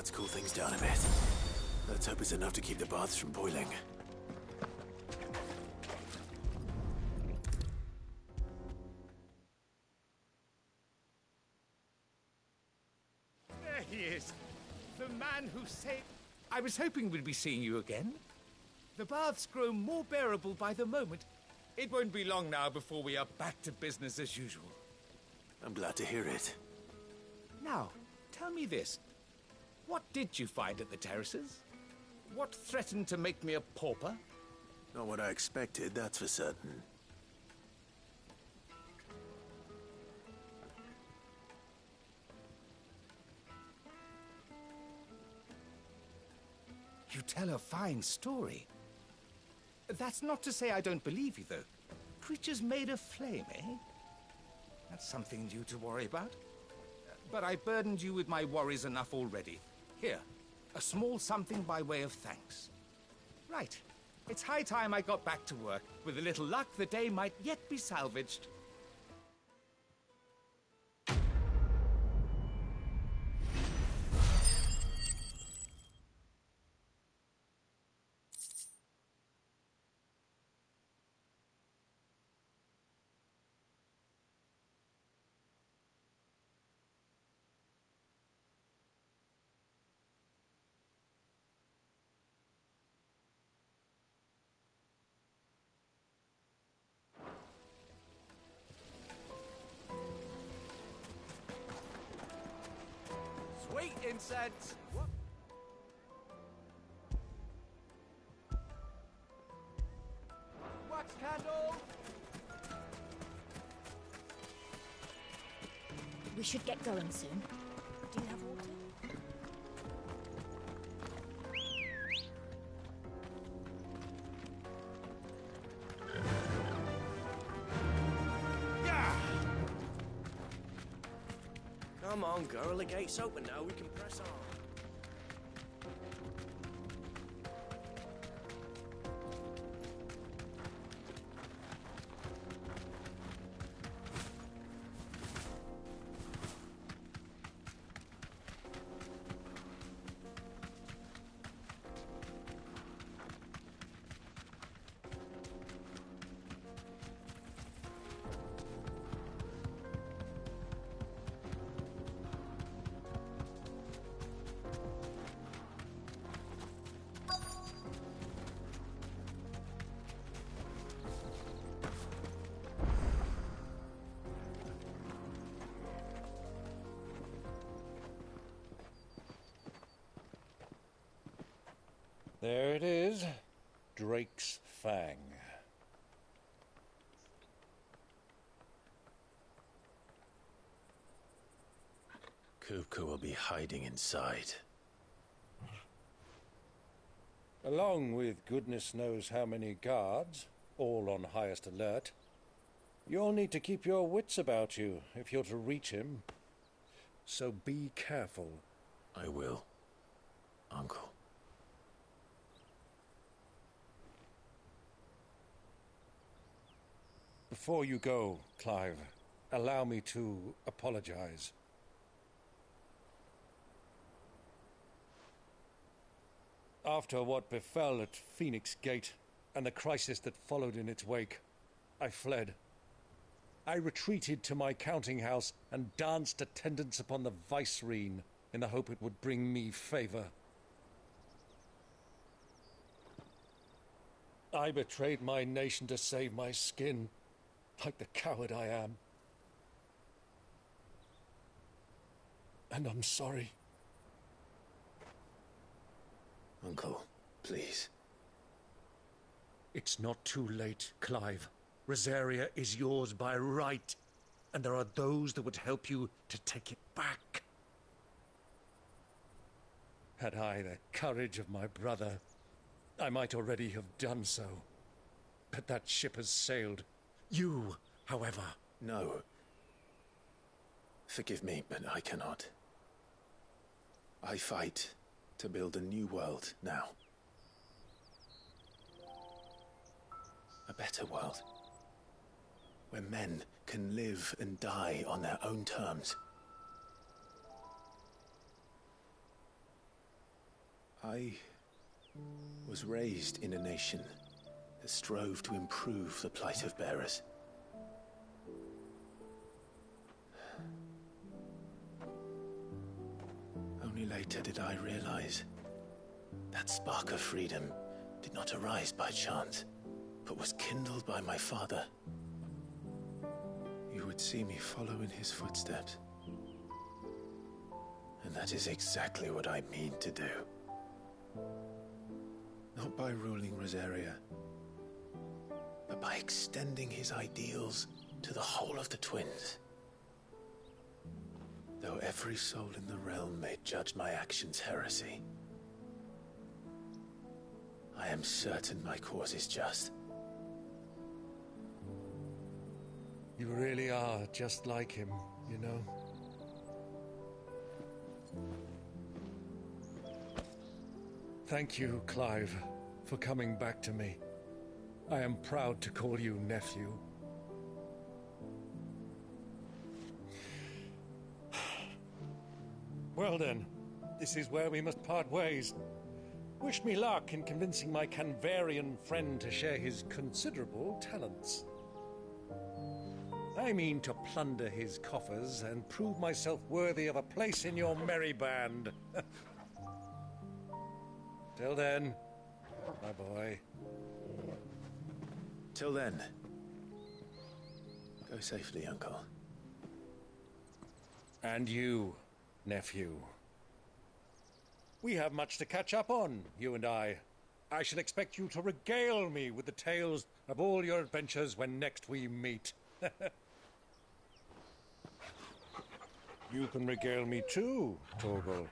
Let's cool things down a bit. Let's hope it's enough to keep the baths from boiling. There he is. The man who saved... I was hoping we'd be seeing you again. The baths grow more bearable by the moment. It won't be long now before we are back to business as usual. I'm glad to hear it. Now, tell me this. What did you find at the terraces? What threatened to make me a pauper? Not what I expected, that's for certain. You tell a fine story. That's not to say I don't believe you, though. Creatures made of flame, eh? That's something new to worry about. But I burdened you with my worries enough already. Here, a small something by way of thanks. Right. It's high time I got back to work. With a little luck, the day might yet be salvaged. Sweet incense! What? Wax candle! We should get going soon. Do you have water? Come on, girl, the gate's open now, we can press on. There it is. Drake's Fang. Kupka will be hiding inside. Along with goodness knows how many guards, all on highest alert. You'll need to keep your wits about you if you're to reach him. So be careful. I will, Uncle. Before you go, Clive, allow me to apologize. After what befell at Phoenix Gate and the crisis that followed in its wake, I fled. I retreated to my counting house and danced attendance upon the vicereine in the hope it would bring me favor. I betrayed my nation to save my skin, like the coward I am. And I'm sorry. Uncle, please. It's not too late, Clive. Rosaria is yours by right, and there are those that would help you to take it back. Had I the courage of my brother, I might already have done so. But that ship has sailed. You, however... No. Forgive me, but I cannot. I fight to build a new world now. A better world. Where men can live and die on their own terms. I was raised in a nation that strove to improve the plight of bearers. Only later did I realize that spark of freedom did not arise by chance, but was kindled by my father. You would see me follow in his footsteps. And that is exactly what I mean to do. Not by ruling Rosaria, but by extending his ideals to the whole of the twins. Though every soul in the realm may judge my actions heresy, I am certain my cause is just. You really are just like him, you know? Thank you, Clive, for coming back to me. I am proud to call you nephew. Well then, this is where we must part ways. Wish me luck in convincing my Canvarian friend to share his considerable talents. I mean to plunder his coffers and prove myself worthy of a place in your merry band. Till then, my boy. Till then, go safely, Uncle. And you, nephew. We have much to catch up on, you and I. I shall expect you to regale me with the tales of all your adventures when next we meet. You can regale me too, Torgal.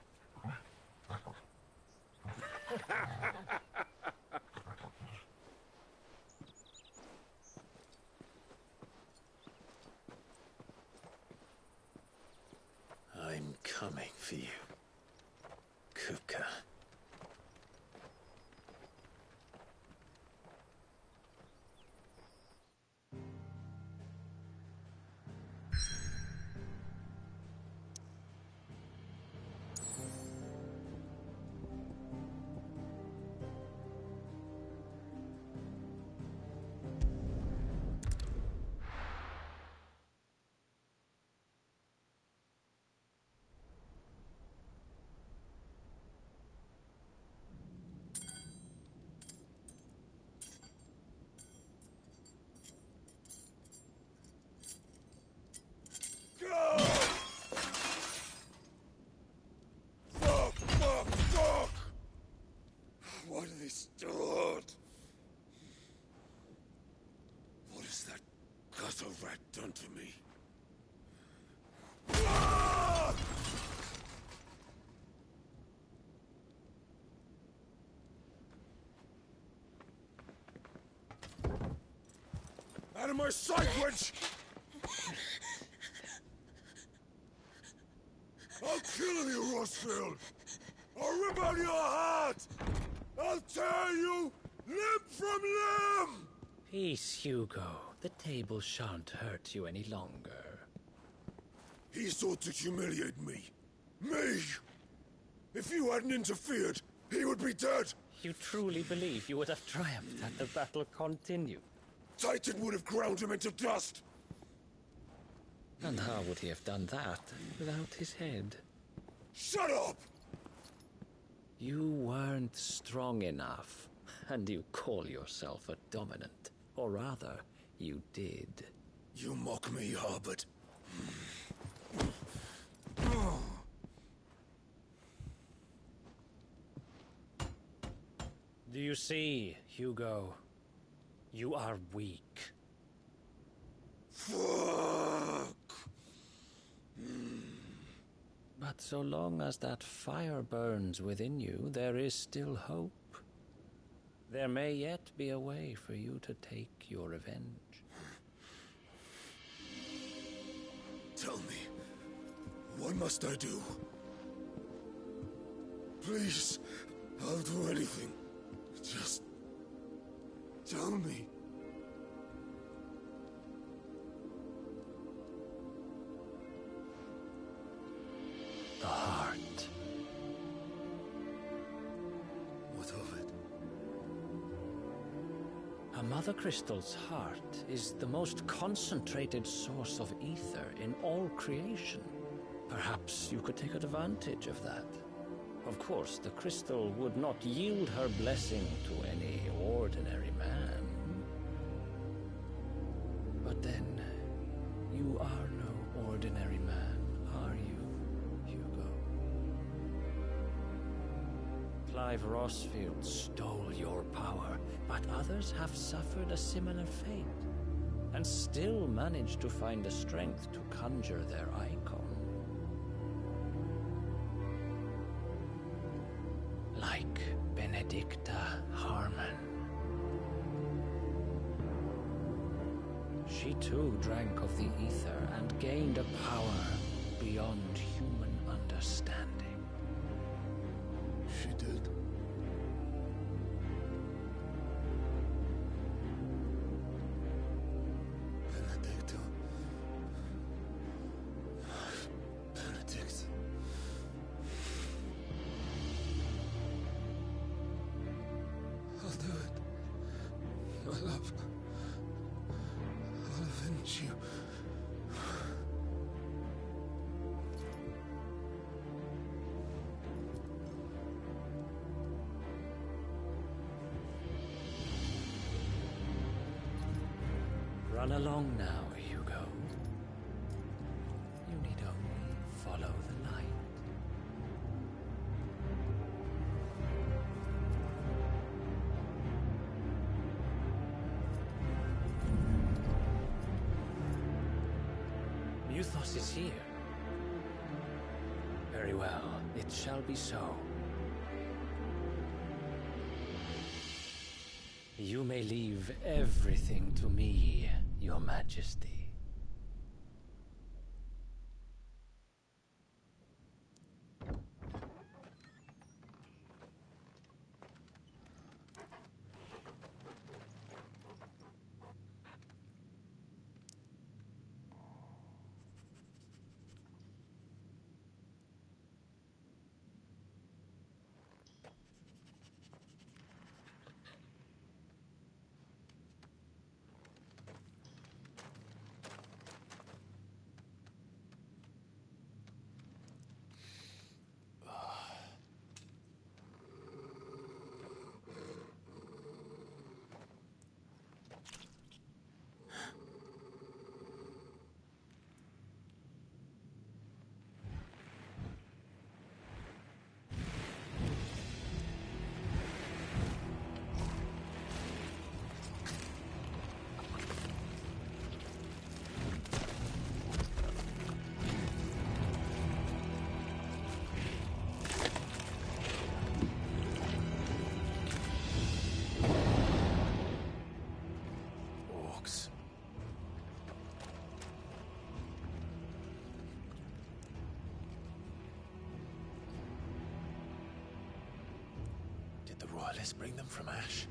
I'm coming for you, Kupka. of my sight, wench! I'll kill you, Rossfield! I'll rip out your heart! I'll tear you limb from limb! Peace, Hugo. The table shan't hurt you any longer. He sought to humiliate me. Me! If you hadn't interfered, he would be dead! You truly believe you would have triumphed had the battle continued? Titan would have ground him into dust! And how would he have done that without his head? Shut up! You weren't strong enough, and you call yourself a dominant. Or rather, you did. You mock me, Harbert. Do you see, Hugo? You are weak. Fuck! But so long as that fire burns within you, there is still hope. There may yet be a way for you to take your revenge. Tell me, what must I do? Please, I'll do anything. Just tell me. The heart. What of it? A Mother Crystal's heart is the most concentrated source of ether in all creation. Perhaps you could take advantage of that. Of course, the crystal would not yield her blessing to any ordinary man. But then, you are no ordinary man, are you, Hugo? Clive Rossfield stole your power, but others have suffered a similar fate, and still managed to find the strength to conjure their icon. Like Benedicta Harmon. She too drank of the ether and gained a power beyond human understanding. She did. Benedicta. Benedict. I'll do it. My love. I'll avenge you. Run along now, Hugo. You need only follow the light. Muthos is here. Very well, it shall be so. You may leave everything to me, Your Majesty. necklace bring them from Ash?